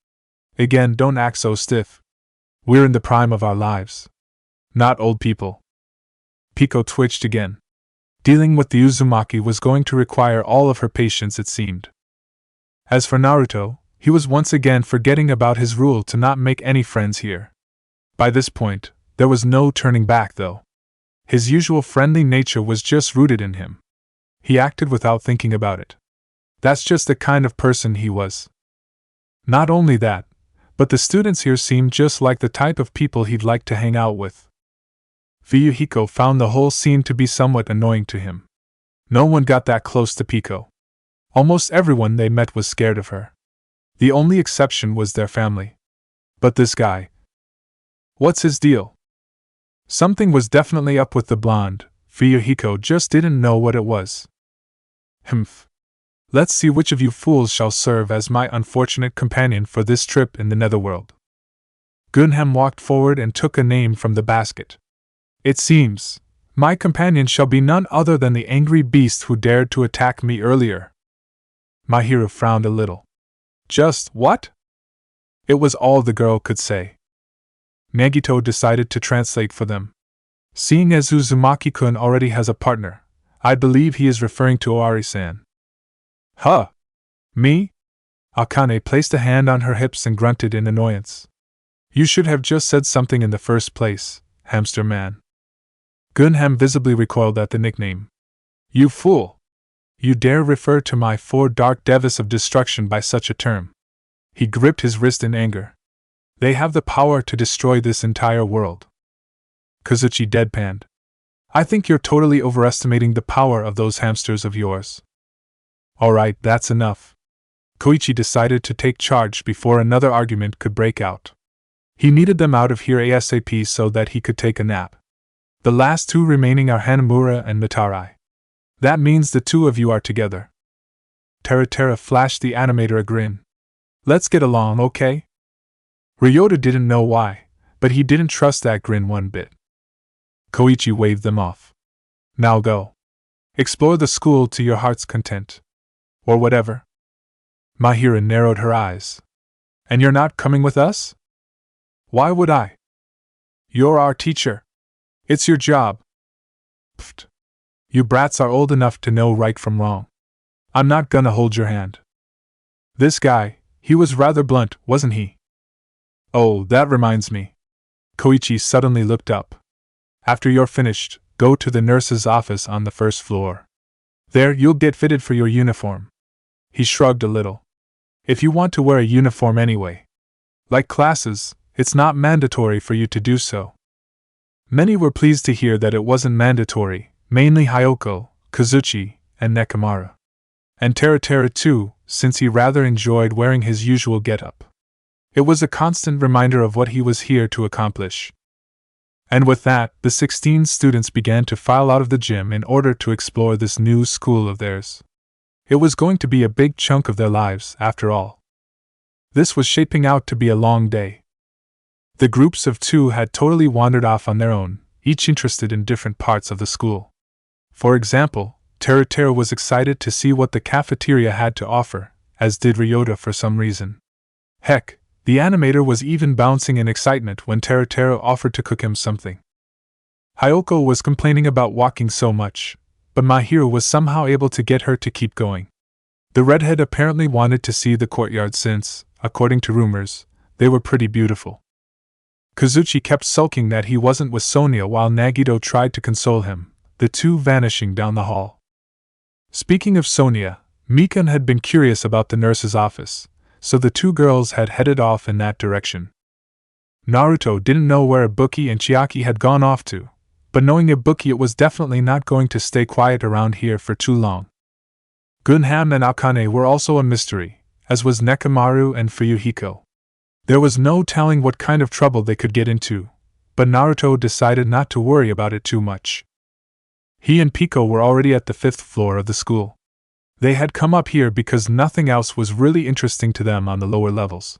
Again, don't act so stiff. We're in the prime of our lives. Not old people. Piko twitched again. Dealing with the Uzumaki was going to require all of her patience, it seemed. As for Naruto, he was once again forgetting about his rule to not make any friends here. By this point, there was no turning back though. His usual friendly nature was just rooted in him. He acted without thinking about it. That's just the kind of person he was. Not only that, but the students here seemed just like the type of people he'd like to hang out with. Fuyuhiko found the whole scene to be somewhat annoying to him. No one got that close to Piko. Almost everyone they met was scared of her. The only exception was their family. But this guy. What's his deal? Something was definitely up with the blonde. Fuyuhiko just didn't know what it was. Humph. Let's see which of you fools shall serve as my unfortunate companion for this trip in the netherworld. Gunham walked forward and took a name from the basket. It seems, my companion shall be none other than the angry beast who dared to attack me earlier. My hero frowned a little. Just what? It was all the girl could say. Nagito decided to translate for them. Seeing as Uzumaki-kun already has a partner, I believe he is referring to Oari-san. Huh? Me? Akane placed a hand on her hips and grunted in annoyance. You should have just said something in the first place, hamster man. Gunham visibly recoiled at the nickname. You fool! You dare refer to my four dark devas of destruction by such a term. He gripped his wrist in anger. They have the power to destroy this entire world. Kazuchi deadpanned. I think you're totally overestimating the power of those hamsters of yours. Alright, that's enough. Koichi decided to take charge before another argument could break out. He needed them out of here ASAP so that he could take a nap. The last two remaining are Hanamura and Mitarai. That means the two of you are together. Teratera flashed the animator a grin. Let's get along, okay? Ryota didn't know why, but he didn't trust that grin one bit. Koichi waved them off. Now go. Explore the school to your heart's content. Or whatever. Mahira narrowed her eyes. And you're not coming with us? Why would I? You're our teacher. It's your job. Pfft. You brats are old enough to know right from wrong. I'm not gonna hold your hand. This guy, he was rather blunt, wasn't he? Oh, that reminds me. Koichi suddenly looked up. After you're finished, go to the nurse's office on the first floor. There, you'll get fitted for your uniform. He shrugged a little. If you want to wear a uniform anyway. Like classes, it's not mandatory for you to do so. Many were pleased to hear that it wasn't mandatory, mainly Hyoko, Kazuchi, and Nekomaru. And Teruteru too, since he rather enjoyed wearing his usual get-up. It was a constant reminder of what he was here to accomplish. And with that, the 16 students began to file out of the gym in order to explore this new school of theirs. It was going to be a big chunk of their lives, after all. This was shaping out to be a long day. The groups of 2 had totally wandered off on their own, each interested in different parts of the school. For example, Teruteru was excited to see what the cafeteria had to offer, as did Ryota for some reason. Heck, the animator was even bouncing in excitement when Teruteru offered to cook him something. Hyoko was complaining about walking so much, but Mahiro was somehow able to get her to keep going. The redhead apparently wanted to see the courtyard since, according to rumors, they were pretty beautiful. Kazuchi kept sulking that he wasn't with Sonia while Nagito tried to console him, the 2 vanishing down the hall. Speaking of Sonia, Mikan had been curious about the nurse's office, so the 2 girls had headed off in that direction. Naruto didn't know where Ibuki and Chiaki had gone off to, but knowing Ibuki, it was definitely not going to stay quiet around here for too long. Gunham and Akane were also a mystery, as was Nekomaru and Fuyuhiko. There was no telling what kind of trouble they could get into, but Naruto decided not to worry about it too much. He and Pico were already at the 5th floor of the school. They had come up here because nothing else was really interesting to them on the lower levels.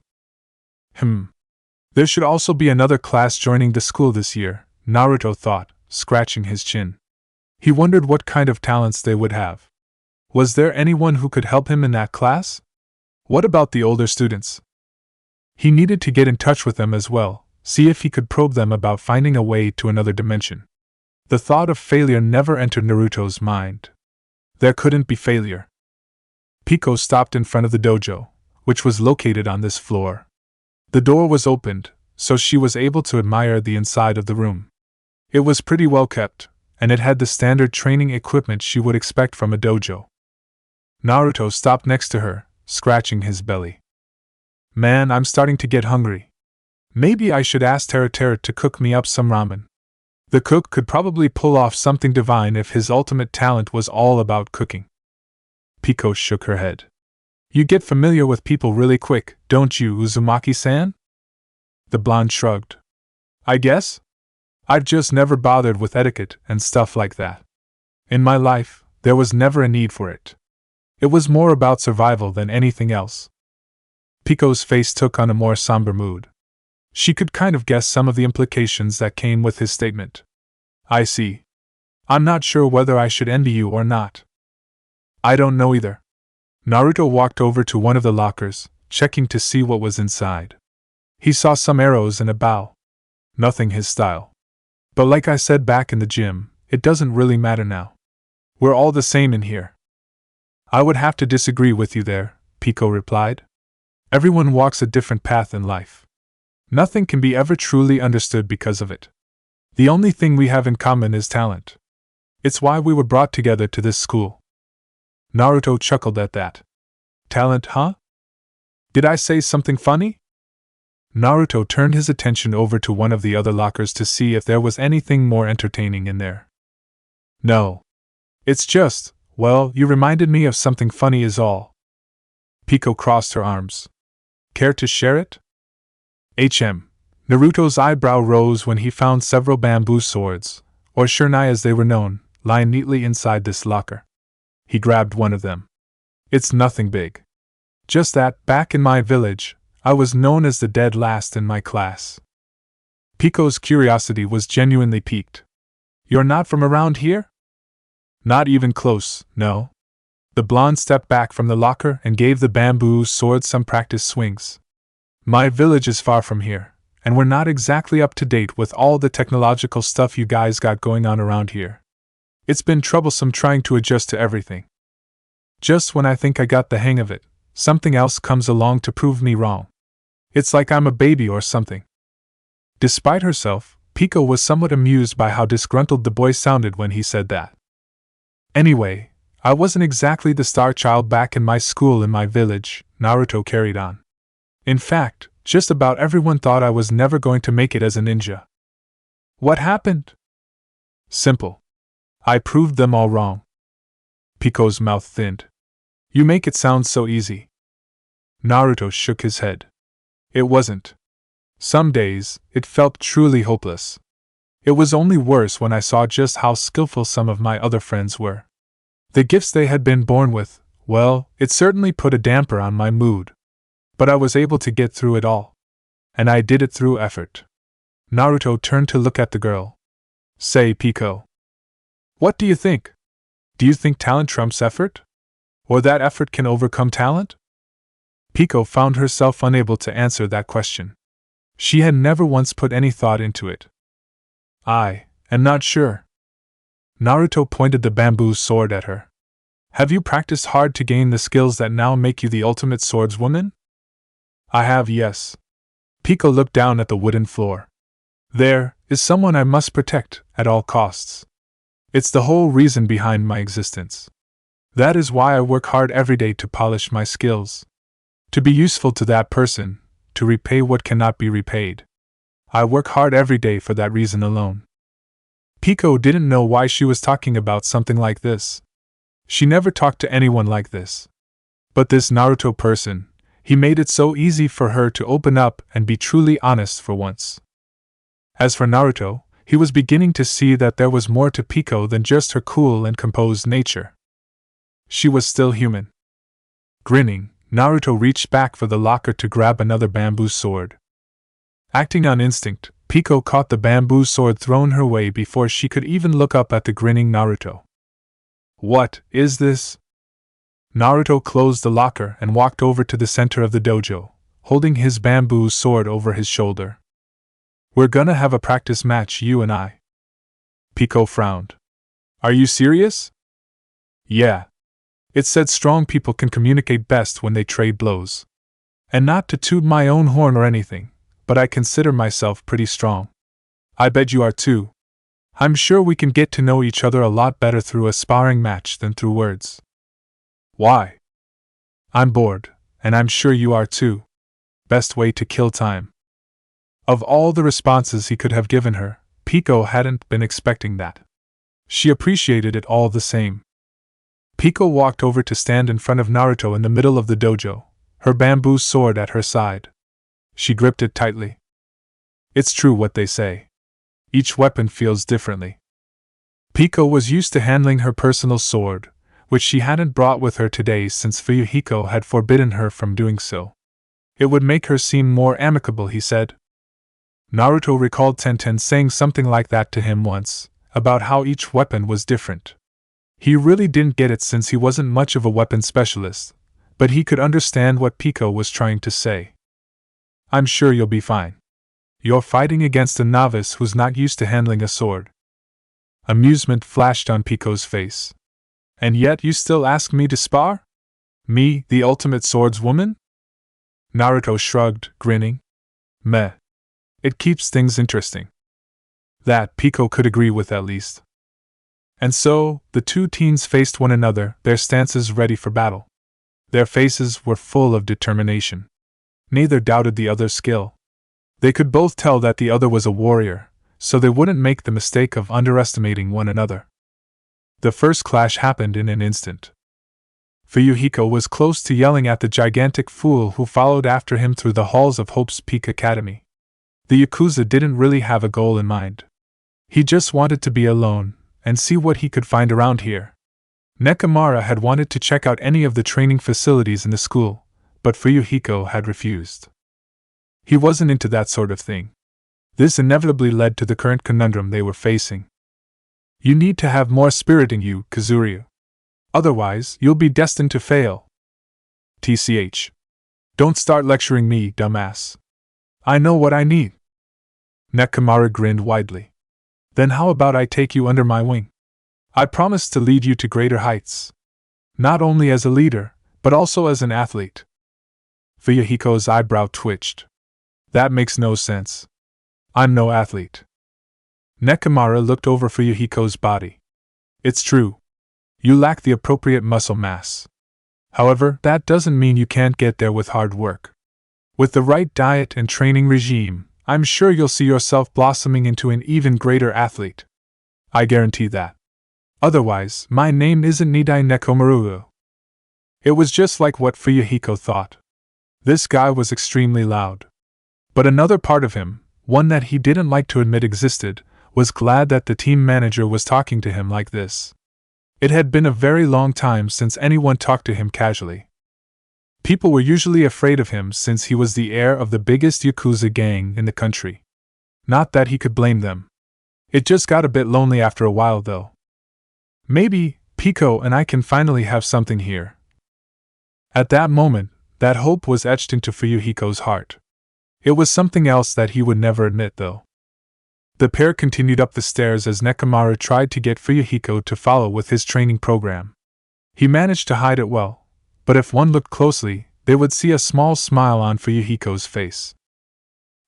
There should also be another class joining the school this year, Naruto thought, scratching his chin. He wondered what kind of talents they would have. Was there anyone who could help him in that class? What about the older students? He needed to get in touch with them as well, see if he could probe them about finding a way to another dimension. The thought of failure never entered Naruto's mind. There couldn't be failure. Pico stopped in front of the dojo, which was located on this floor. The door was opened, so she was able to admire the inside of the room. It was pretty well kept, and it had the standard training equipment she would expect from a dojo. Naruto stopped next to her, scratching his belly. Man, I'm starting to get hungry. Maybe I should ask Teruteru to cook me up some ramen. The cook could probably pull off something divine if his ultimate talent was all about cooking. Pico shook her head. You get familiar with people really quick, don't you, Uzumaki-san? The blonde shrugged. I guess? I've just never bothered with etiquette and stuff like that. In my life, there was never a need for it. It was more about survival than anything else. Pico's face took on a more somber mood. She could kind of guess some of the implications that came with his statement. I see. I'm not sure whether I should envy you or not. I don't know either. Naruto walked over to one of the lockers, checking to see what was inside. He saw some arrows and a bow. Nothing his style. But like I said back in the gym, it doesn't really matter now. We're all the same in here. I would have to disagree with you there, Pico replied. Everyone walks a different path in life. Nothing can be ever truly understood because of it. The only thing we have in common is talent. It's why we were brought together to this school. Naruto chuckled at that. Talent, huh? Did I say something funny? Naruto turned his attention over to one of the other lockers to see if there was anything more entertaining in there. No. It's just, well, you reminded me of something funny is all. Pico crossed her arms. Care to share it? Naruto's eyebrow rose when he found several bamboo swords, or shurnai as they were known, lying neatly inside this locker. He grabbed one of them. It's nothing big. Just that, back in my village, I was known as the dead last in my class. Pico's curiosity was genuinely piqued. You're not from around here? Not even close, no. The blonde stepped back from the locker and gave the bamboo sword some practice swings. My village is far from here, and we're not exactly up to date with all the technological stuff you guys got going on around here. It's been troublesome trying to adjust to everything. Just when I think I got the hang of it, something else comes along to prove me wrong. It's like I'm a baby or something. Despite herself, Pico was somewhat amused by how disgruntled the boy sounded when he said that. Anyway, I wasn't exactly the star child back in my school in my village, Naruto carried on. In fact, just about everyone thought I was never going to make it as a ninja. What happened? Simple. I proved them all wrong. Pico's mouth thinned. You make it sound so easy. Naruto shook his head. It wasn't. Some days, it felt truly hopeless. It was only worse when I saw just how skillful some of my other friends were. The gifts they had been born with, well, it certainly put a damper on my mood. But I was able to get through it all. And I did it through effort. Naruto turned to look at the girl. Say, Pico. What do you think? Do you think talent trumps effort? Or that effort can overcome talent? Pico found herself unable to answer that question. She had never once put any thought into it. I am not sure. Naruto pointed the bamboo sword at her. Have you practiced hard to gain the skills that now make you the ultimate swordswoman? I have, yes. Pico looked down at the wooden floor. There is someone I must protect at all costs. It's the whole reason behind my existence. That is why I work hard every day to polish my skills. To be useful to that person, to repay what cannot be repaid. I work hard every day for that reason alone. Pico didn't know why she was talking about something like this. She never talked to anyone like this. But this Naruto person, he made it so easy for her to open up and be truly honest for once. As for Naruto, he was beginning to see that there was more to Pico than just her cool and composed nature. She was still human. Grinning, Naruto reached back for the locker to grab another bamboo sword. Acting on instinct, Pico caught the bamboo sword thrown her way before she could even look up at the grinning Naruto. What is this? Naruto closed the locker and walked over to the center of the dojo, holding his bamboo sword over his shoulder. We're gonna have a practice match, you and I. Pico frowned. Are you serious? Yeah. It said strong people can communicate best when they trade blows. And not to toot my own horn or anything, but I consider myself pretty strong. I bet you are too. I'm sure we can get to know each other a lot better through a sparring match than through words. Why? I'm bored, and I'm sure you are too. Best way to kill time. Of all the responses he could have given her, Pico hadn't been expecting that. She appreciated it all the same. Pico walked over to stand in front of Naruto in the middle of the dojo, her bamboo sword at her side. She gripped it tightly. It's true what they say. Each weapon feels differently. Pico was used to handling her personal sword, which she hadn't brought with her today since Fuyuhiko had forbidden her from doing so. It would make her seem more amicable, he said. Naruto recalled Tenten saying something like that to him once, about how each weapon was different. He really didn't get it since he wasn't much of a weapon specialist, but he could understand what Pico was trying to say. I'm sure you'll be fine. You're fighting against a novice who's not used to handling a sword. Amusement flashed on Pico's face. And yet you still ask me to spar? Me, the ultimate swordswoman? Naruto shrugged, grinning. Meh. It keeps things interesting. That Pico could agree with at least. And so, the two teens faced one another, their stances ready for battle. Their faces were full of determination. Neither doubted the other's skill. They could both tell that the other was a warrior, so they wouldn't make the mistake of underestimating one another. The first clash happened in an instant. Fuyuhiko was close to yelling at the gigantic fool who followed after him through the halls of Hope's Peak Academy. The Yakuza didn't really have a goal in mind. He just wanted to be alone, and see what he could find around here. Nekomara had wanted to check out any of the training facilities in the school, but Fuyuhiko had refused. He wasn't into that sort of thing. This inevitably led to the current conundrum they were facing. You need to have more spirit in you, Kazuryu. Otherwise, you'll be destined to fail. TCH. Don't start lecturing me, dumbass. I know what I need. Nekomaru grinned widely. Then how about I take you under my wing? I promise to lead you to greater heights. Not only as a leader, but also as an athlete. Fuyuhiko's eyebrow twitched. That makes no sense. I'm no athlete. Nekomaru looked over Fuyuhiko's body. It's true. You lack the appropriate muscle mass. However, that doesn't mean you can't get there with hard work. With the right diet and training regime, I'm sure you'll see yourself blossoming into an even greater athlete. I guarantee that. Otherwise, my name isn't Nidai Nekomaru. It was just like what Fuyuhiko thought. This guy was extremely loud. But another part of him, one that he didn't like to admit existed, was glad that the team manager was talking to him like this. It had been a very long time since anyone talked to him casually. People were usually afraid of him since he was the heir of the biggest Yakuza gang in the country. Not that he could blame them. It just got a bit lonely after a while, though. Maybe Pico and I can finally have something here. At that moment, that hope was etched into Fuyuhiko's heart. It was something else that he would never admit, though. The pair continued up the stairs as Nekomaru tried to get Fuyuhiko to follow with his training program. He managed to hide it well, but if one looked closely, they would see a small smile on Fuyuhiko's face.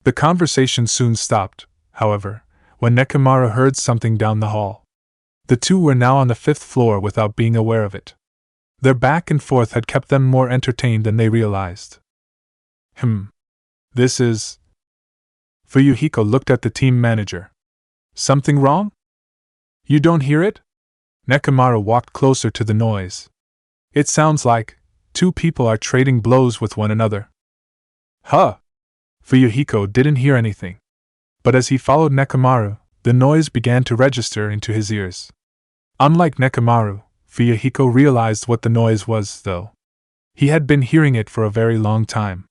The conversation soon stopped, however, when Nekomaru heard something down the hall. The two were now on the 5th floor without being aware of it. Their back and forth had kept them more entertained than they realized. This is... Fuyuhiko looked at the team manager. Something wrong? You don't hear it? Nekomaru walked closer to the noise. It sounds like two people are trading blows with one another. Huh! Fuyuhiko didn't hear anything. But as he followed Nekomaru, the noise began to register into his ears. Unlike Nekomaru, Fuyuhiko realized what the noise was, though. He had been hearing it for a very long time.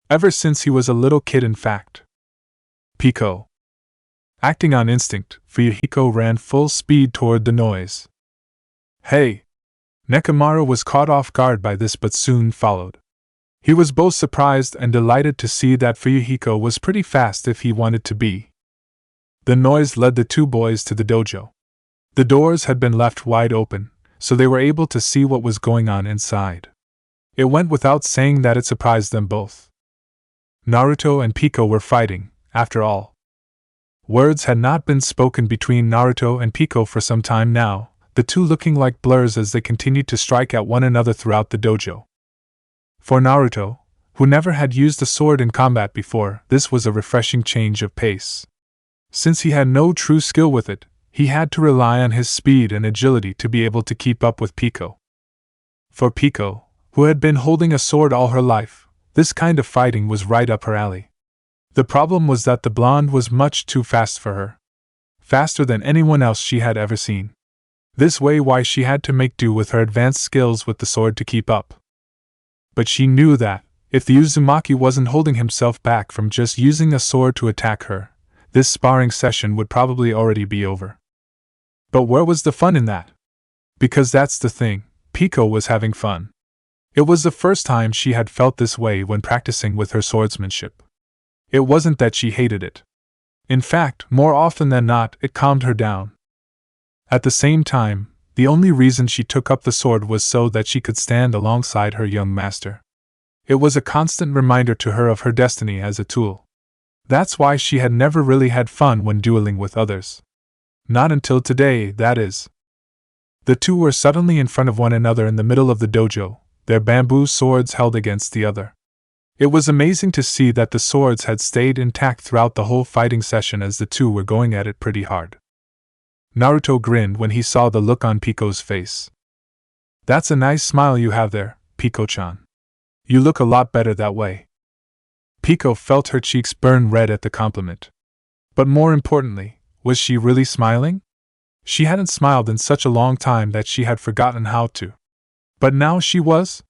Ever since he was a little kid, in fact. Pico. Acting on instinct, Fuyuhiko ran full speed toward the noise. Hey! Nekomaru was caught off guard by this but soon followed. He was both surprised and delighted to see that Fuyuhiko was pretty fast if he wanted to be. The noise led the two boys to the dojo. The doors had been left wide open, so they were able to see what was going on inside. It went without saying that it surprised them both. Naruto and Pico were fighting, after all. Words had not been spoken between Naruto and Pico for some time now, the two looking like blurs as they continued to strike at one another throughout the dojo. For Naruto, who never had used a sword in combat before, this was a refreshing change of pace. Since he had no true skill with it, he had to rely on his speed and agility to be able to keep up with Pico. For Pico, who had been holding a sword all her life, this kind of fighting was right up her alley. The problem was that the blonde was much too fast for her. Faster than anyone else she had ever seen. This way why she had to make do with her advanced skills with the sword to keep up. But she knew that, if the Uzumaki wasn't holding himself back from just using a sword to attack her, this sparring session would probably already be over. But where was the fun in that? Because that's the thing, Pico was having fun. It was the first time she had felt this way when practicing with her swordsmanship. It wasn't that she hated it. In fact, more often than not, it calmed her down. At the same time, the only reason she took up the sword was so that she could stand alongside her young master. It was a constant reminder to her of her destiny as a tool. That's why she had never really had fun when dueling with others. Not until today, that is. The two were suddenly in front of one another in the middle of the dojo, their bamboo swords held against the other. It was amazing to see that the swords had stayed intact throughout the whole fighting session as the two were going at it pretty hard. Naruto grinned when he saw the look on Pico's face. That's a nice smile you have there, Pico-chan. You look a lot better that way. Pico felt her cheeks burn red at the compliment. But more importantly, was she really smiling? She hadn't smiled in such a long time that she had forgotten how to. But now she was?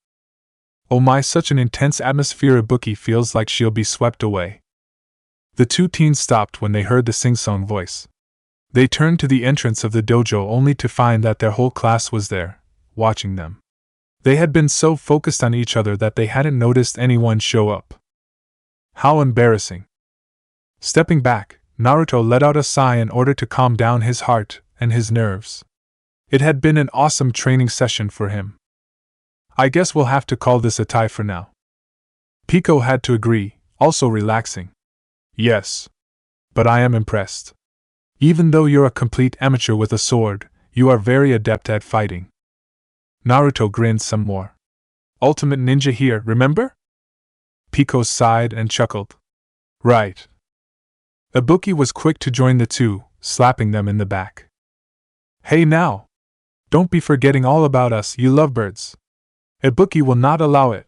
Oh my, such an intense atmosphere, Ibuki feels like she'll be swept away. The two teens stopped when they heard the sing-song voice. They turned to the entrance of the dojo only to find that their whole class was there, watching them. They had been so focused on each other that they hadn't noticed anyone show up. How embarrassing. Stepping back, Naruto let out a sigh in order to calm down his heart and his nerves. It had been an awesome training session for him. I guess we'll have to call this a tie for now. Pico had to agree, also relaxing. Yes. But I am impressed. Even though you're a complete amateur with a sword, you are very adept at fighting. Naruto grinned some more. Ultimate ninja here, remember? Pico sighed and chuckled. Right. Ibuki was quick to join the two, slapping them in the back. Hey now! Don't be forgetting all about us, you lovebirds. Ibuki will not allow it.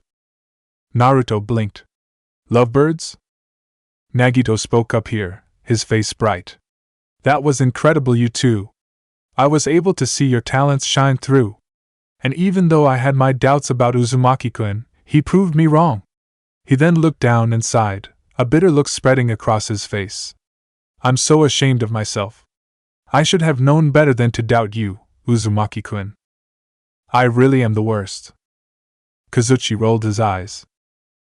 Naruto blinked. Lovebirds? Nagito spoke up here, his face bright. That was incredible, you two. I was able to see your talents shine through. And even though I had my doubts about Uzumaki-kun, he proved me wrong. He then looked down and sighed, a bitter look spreading across his face. I'm so ashamed of myself. I should have known better than to doubt you, Uzumaki-kun. I really am the worst. Kazuchi rolled his eyes.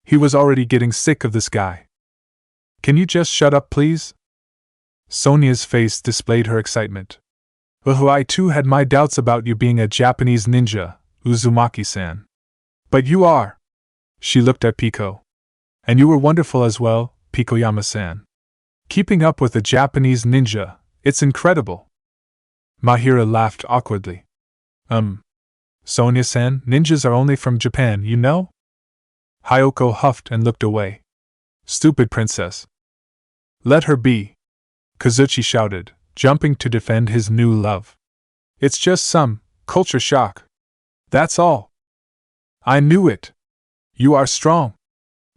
He was already getting sick of this guy. Can you just shut up, please? Sonia's face displayed her excitement. I too had my doubts about you being a Japanese ninja, Uzumaki-san. But you are. She looked at Pico. And you were wonderful as well, Pikoyama-san. Keeping up with a Japanese ninja, it's incredible. Mahira laughed awkwardly. Sonia-san, ninjas are only from Japan, you know? Hyoko huffed and looked away. Stupid princess. Let her be. Kazuchi shouted, jumping to defend his new love. It's just some culture shock. That's all. I knew it. You are strong.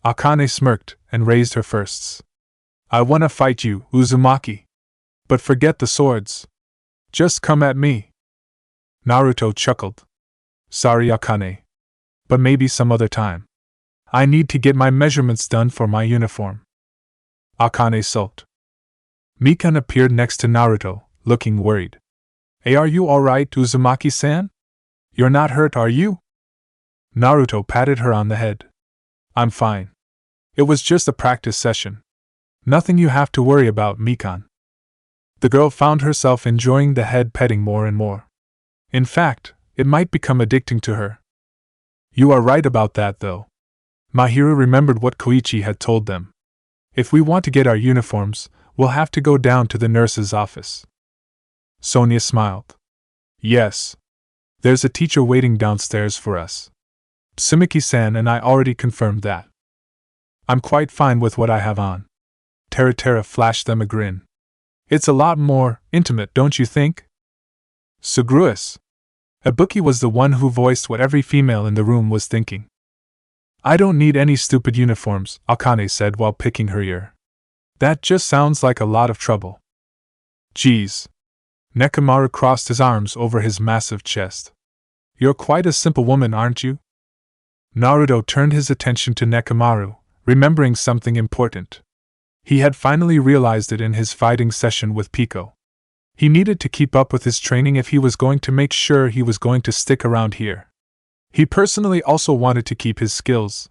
Akane smirked and raised her fists. I wanna fight you, Uzumaki. But forget the swords. Just come at me. Naruto chuckled. Sorry, Akane. But maybe some other time. I need to get my measurements done for my uniform. Akane sulked. Mikan appeared next to Naruto, looking worried. Hey, are you alright, Uzumaki-san? You're not hurt, are you? Naruto patted her on the head. I'm fine. It was just a practice session. Nothing you have to worry about, Mikan. The girl found herself enjoying the head petting more and more. In fact, it might become addicting to her. You are right about that, though. Mahiro remembered what Koichi had told them. If we want to get our uniforms, we'll have to go down to the nurse's office. Sonia smiled. Yes. There's a teacher waiting downstairs for us. Tsumiki-san and I already confirmed that. I'm quite fine with what I have on. Teratera flashed them a grin. It's a lot more intimate, don't you think? Sugruis. Ibuki was the one who voiced what every female in the room was thinking. I don't need any stupid uniforms, Akane said while picking her ear. That just sounds like a lot of trouble. Geez. Nekomaru crossed his arms over his massive chest. You're quite a simple woman, aren't you? Naruto turned his attention to Nekomaru, remembering something important. He had finally realized it in his fighting session with Pico. He needed to keep up with his training if he was going to make sure he was going to stick around here. He personally also wanted to keep his skills.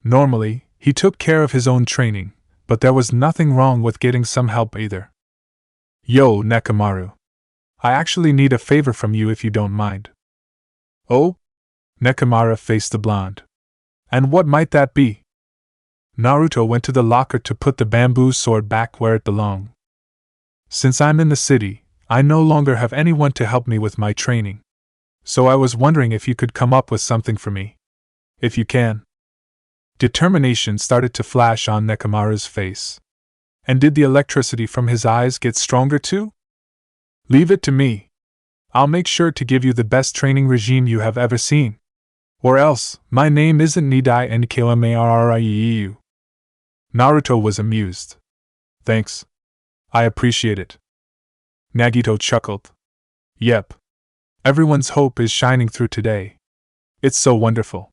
Normally, he took care of his own training, but there was nothing wrong with getting some help either. Yo, Nekomaru. I actually need a favor from you if you don't mind. Oh? Nekomaru faced the blonde. And what might that be? Naruto went to the locker to put the bamboo sword back where it belonged. Since I'm in the city, I no longer have anyone to help me with my training. So I was wondering if you could come up with something for me. If you can. Determination started to flash on Nekomaru's face. And did the electricity from his eyes get stronger too? Leave it to me. I'll make sure to give you the best training regime you have ever seen. Or else, my name isn't Nidai and Kilamariu. Naruto was amused. Thanks. I appreciate it. Nagito chuckled. Yep. Everyone's hope is shining through today. It's so wonderful.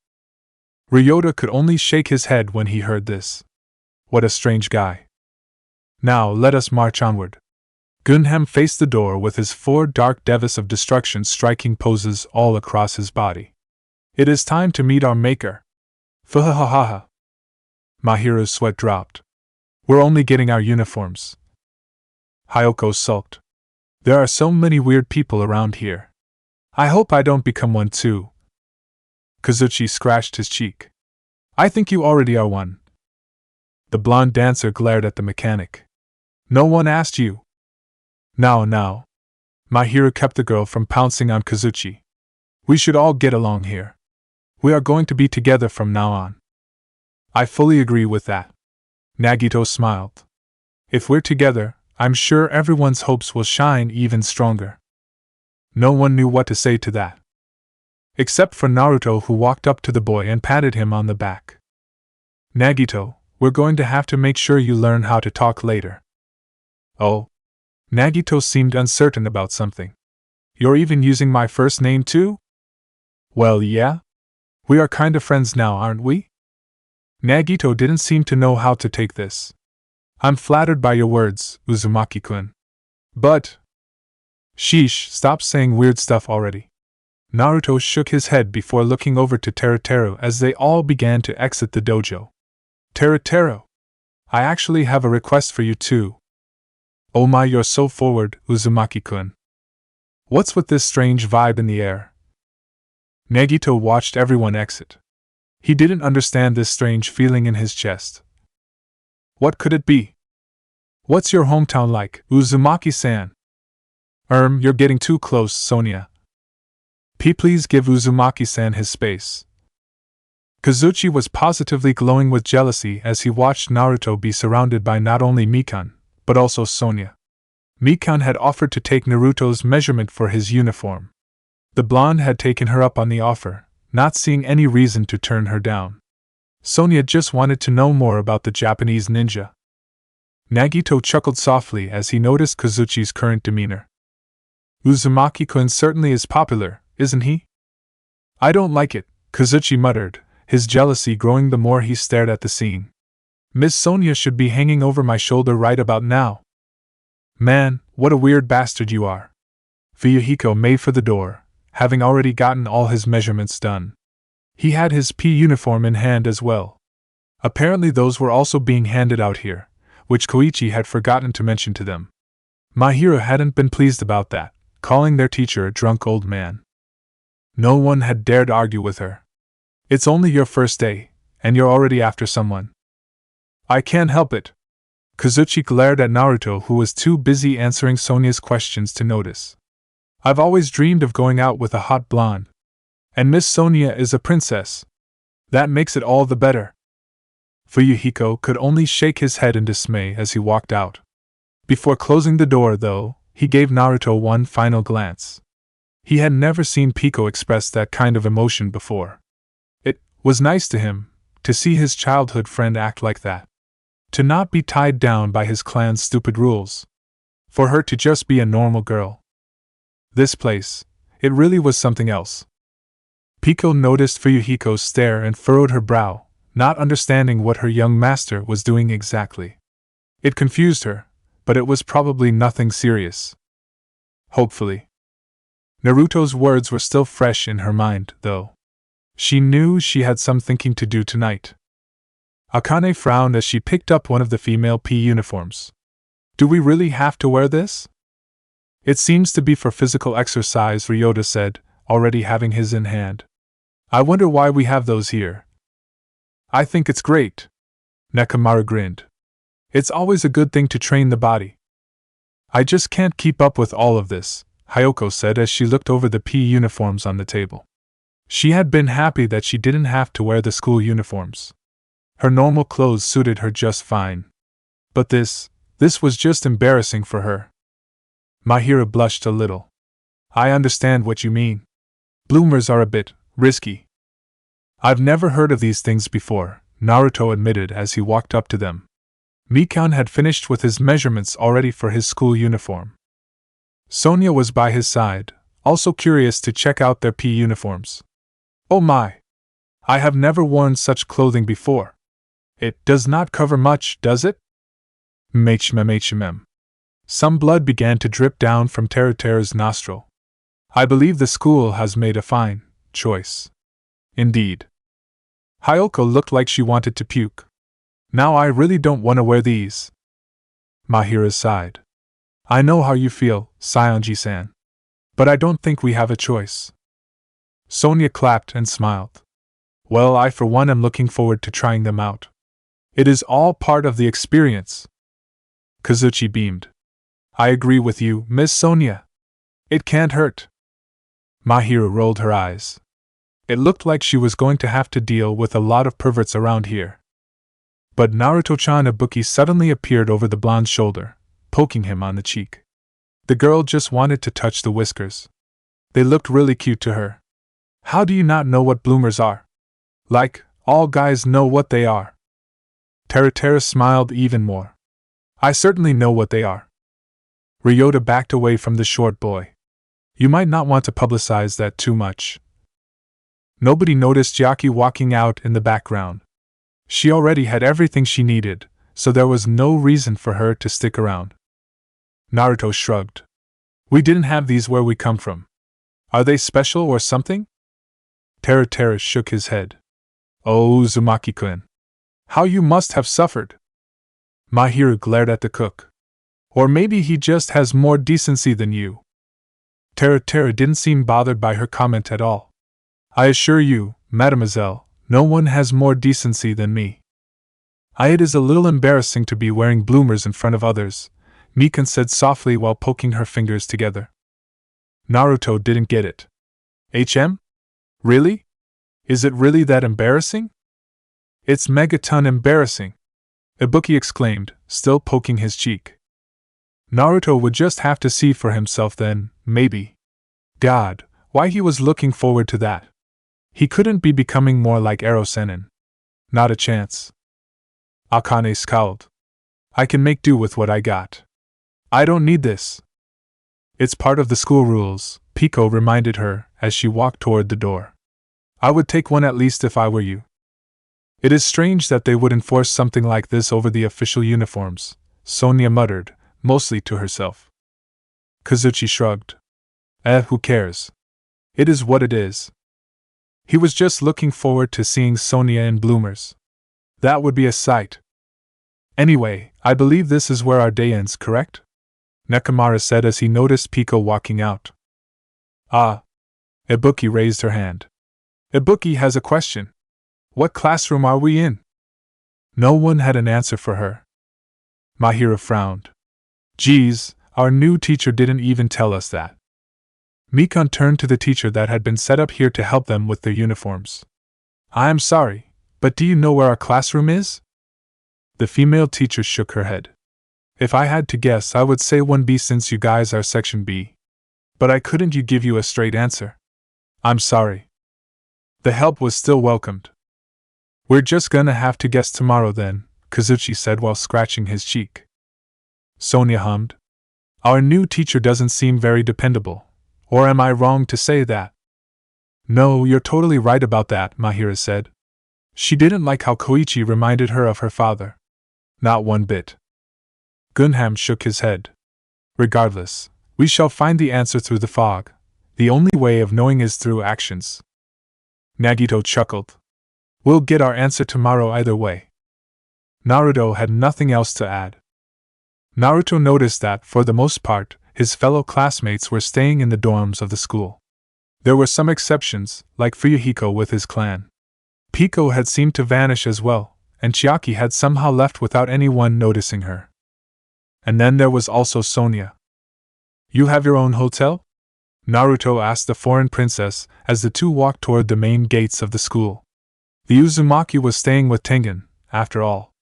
Ryota could only shake his head when he heard this. What a strange guy. Now let us march onward. Gunham faced the door with his 4 dark devas of destruction striking poses all across his body. It is time to meet our maker. Fahahaha. Mahiru's sweat dropped. We're only getting our uniforms. Hyoko sulked. There are so many weird people around here. I hope I don't become one too. Kazuchi scratched his cheek. I think you already are one. The blonde dancer glared at the mechanic. No one asked you. Now. Mahiru kept the girl from pouncing on Kazuchi. We should all get along here. We are going to be together from now on. I fully agree with that. Nagito smiled. If we're together, I'm sure everyone's hopes will shine even stronger. No one knew what to say to that. Except for Naruto, who walked up to the boy and patted him on the back. Nagito, we're going to have to make sure you learn how to talk later. Oh? Nagito seemed uncertain about something. You're even using my first name too? Well, yeah. We are kind of friends now, aren't we? Nagito didn't seem to know how to take this. I'm flattered by your words, Uzumaki-kun. But… Sheesh, stop saying weird stuff already. Naruto shook his head before looking over to Teruteru as they all began to exit the dojo. Teruteru, I actually have a request for you too. Oh my, you're so forward, Uzumaki-kun. What's with this strange vibe in the air? Nagito watched everyone exit. He didn't understand this strange feeling in his chest. What could it be? What's your hometown like, Uzumaki-san? You're getting too close, Sonia. Please give Uzumaki-san his space. Kazuchi was positively glowing with jealousy as he watched Naruto be surrounded by not only Mikan, but also Sonia. Mikan had offered to take Naruto's measurement for his uniform. The blonde had taken her up on the offer, not seeing any reason to turn her down. Sonia just wanted to know more about the Japanese ninja. Nagito chuckled softly as he noticed Kazuchi's current demeanor. Uzumaki-kun certainly is popular, isn't he? I don't like it, Kazuchi muttered, his jealousy growing the more he stared at the scene. Miss Sonia should be hanging over my shoulder right about now. Man, what a weird bastard you are. Fuyuhiko made for the door, having already gotten all his measurements done. He had his P uniform in hand as well. Apparently those were also being handed out here, which Koichi had forgotten to mention to them. Mahiru hadn't been pleased about that, calling their teacher a drunk old man. No one had dared argue with her. It's only your first day, and you're already after someone. I can't help it. Kazuchi glared at Naruto, who was too busy answering Sonia's questions to notice. I've always dreamed of going out with a hot blonde. And Miss Sonia is a princess. That makes it all the better. Fuyuhiko could only shake his head in dismay as he walked out. Before closing the door, though, he gave Naruto one final glance. He had never seen Pico express that kind of emotion before. It was nice to him to see his childhood friend act like that. To not be tied down by his clan's stupid rules. For her to just be a normal girl. This place, it really was something else. Pico noticed Fuyuhiko's stare and furrowed her brow, not understanding what her young master was doing exactly. It confused her, but it was probably nothing serious. Hopefully. Naruto's words were still fresh in her mind, though. She knew she had some thinking to do tonight. Akane frowned as she picked up one of the female P uniforms. Do we really have to wear this? It seems to be for physical exercise, Ryota said, already having his in hand. I wonder why we have those here. I think it's great. Nekomaru grinned. It's always a good thing to train the body. I just can't keep up with all of this, Hyoko said as she looked over the P uniforms on the table. She had been happy that she didn't have to wear the school uniforms. Her normal clothes suited her just fine. But this was just embarrassing for her. Mahiru blushed a little. I understand what you mean. Bloomers are a bit risky. I've never heard of these things before, Naruto admitted as he walked up to them. Mikan had finished with his measurements already for his school uniform. Sonia was by his side, also curious to check out their P uniforms. Oh my! I have never worn such clothing before. It does not cover much, does it? Mm. Some blood began to drip down from Teruteru's nostril. I believe the school has made a fine choice. Indeed. Hyoko looked like she wanted to puke. Now I really don't want to wear these. Mahira sighed. I know how you feel, Saionji-san. But I don't think we have a choice. Sonia clapped and smiled. Well, I for one am looking forward to trying them out. It is all part of the experience. Kazuchi beamed. I agree with you, Miss Sonia. It can't hurt. Mahira rolled her eyes. It looked like she was going to have to deal with a lot of perverts around here. But Naruto-chan Ibuki suddenly appeared over the blonde's shoulder, poking him on the cheek. The girl just wanted to touch the whiskers. They looked really cute to her. How do you not know what bloomers are? Like, all guys know what they are. Teruteru smiled even more. I certainly know what they are. Ryota backed away from the short boy. You might not want to publicize that too much. Nobody noticed Yaki walking out in the background. She already had everything she needed, so there was no reason for her to stick around. Naruto shrugged. We didn't have these where we come from. Are they special or something? Teruteru shook his head. Oh, Uzumaki-kun. How you must have suffered. Mahira glared at the cook. Or maybe he just has more decency than you. Teruteru didn't seem bothered by her comment at all. I assure you, mademoiselle, no one has more decency than me. It is a little embarrassing to be wearing bloomers in front of others, Mikan said softly while poking her fingers together. Naruto didn't get it. Really? Is it really that embarrassing? It's megaton embarrassing, Ibuki exclaimed, still poking his cheek. Naruto would just have to see for himself then, maybe. God, why he was looking forward to that. He couldn't be becoming more like Ero Sennin. Not a chance. Akane scowled. I can make do with what I got. I don't need this. It's part of the school rules, Pico reminded her as she walked toward the door. I would take one at least if I were you. It is strange that they would enforce something like this over the official uniforms, Sonia muttered, mostly to herself. Kazuchi shrugged. Who cares? It is what it is. He was just looking forward to seeing Sonia in bloomers. That would be a sight. Anyway, I believe this is where our day ends, correct? Nekomara said as he noticed Pico walking out. Ah. Ibuki raised her hand. Ibuki has a question. What classroom are we in? No one had an answer for her. Mahira frowned. Geez, our new teacher didn't even tell us that. Mikan turned to the teacher that had been set up here to help them with their uniforms. I am sorry, but do you know where our classroom is? The female teacher shook her head. If I had to guess, I would say 1B since you guys are Section B. But I couldn't give you a straight answer. I'm sorry. The help was still welcomed. We're just gonna have to guess tomorrow then, Kazuchi said while scratching his cheek. Sonia hummed. Our new teacher doesn't seem very dependable. Or am I wrong to say that? No, you're totally right about that, Mahira said. She didn't like how Koichi reminded her of her father. Not one bit. Gunham shook his head. Regardless, we shall find the answer through the fog. The only way of knowing is through actions. Nagito chuckled. We'll get our answer tomorrow either way. Naruto had nothing else to add. Naruto noticed that, for the most part, his fellow classmates were staying in the dorms of the school. There were some exceptions, like Fuyuhiko with his clan. Pico had seemed to vanish as well, and Chiaki had somehow left without anyone noticing her. And then there was also Sonia. You have your own hotel? Naruto asked the foreign princess as the two walked toward the main gates of the school. The Uzumaki was staying with Tengen, after all.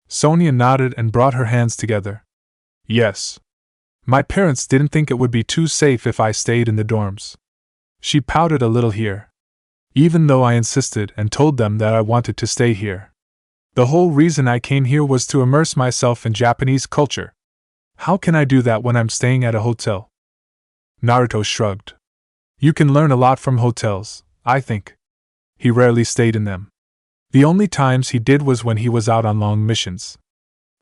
Sonia nodded and brought her hands together. Yes. My parents didn't think it would be too safe if I stayed in the dorms. She pouted a little here. Even though I insisted and told them that I wanted to stay here. The whole reason I came here was to immerse myself in Japanese culture. How can I do that when I'm staying at a hotel? Naruto shrugged. You can learn a lot from hotels, I think. He rarely stayed in them. The only times he did was when he was out on long missions.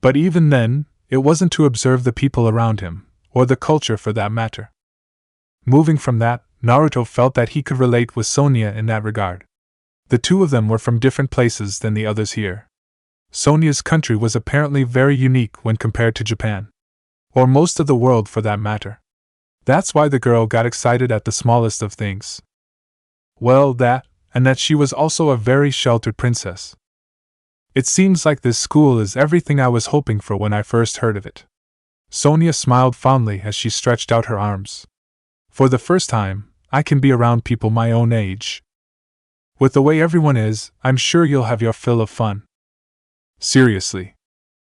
But even then, it wasn't to observe the people around him, or the culture for that matter. Moving from that, Naruto felt that he could relate with Sonia in that regard. The two of them were from different places than the others here. Sonia's country was apparently very unique when compared to Japan. Or most of the world for that matter. That's why the girl got excited at the smallest of things. Well, that, and that she was also a very sheltered princess. It seems like this school is everything I was hoping for when I first heard of it. Sonia smiled fondly as she stretched out her arms. For the first time, I can be around people my own age. With the way everyone is, I'm sure you'll have your fill of fun. Seriously.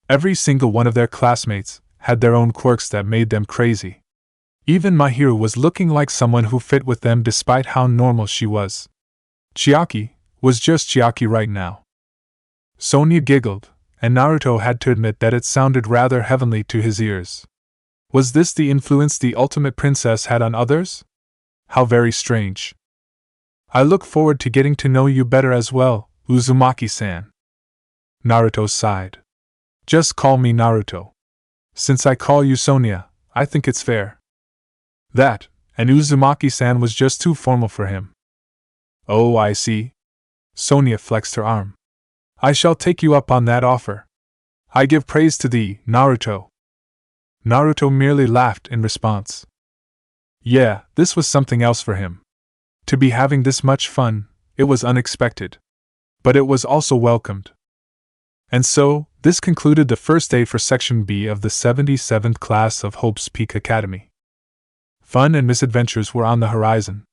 Every single one of their classmates had their own quirks that made them crazy. Even Mahiru was looking like someone who fit with them despite how normal she was. Chiaki was just Chiaki right now. Sonia giggled, and Naruto had to admit that it sounded rather heavenly to his ears. Was this the influence the ultimate princess had on others? How very strange. I look forward to getting to know you better as well, Uzumaki-san. Naruto sighed. Just call me Naruto. Since I call you Sonia, I think it's fair. That, and Uzumaki-san was just too formal for him. Oh, I see. Sonia flexed her arm. I shall take you up on that offer. I give praise to thee, Naruto. Naruto merely laughed in response. Yeah, this was something else for him. To be having this much fun, it was unexpected. But it was also welcomed. And so, this concluded the first day for Section B of the 77th class of Hope's Peak Academy. Fun and misadventures were on the horizon.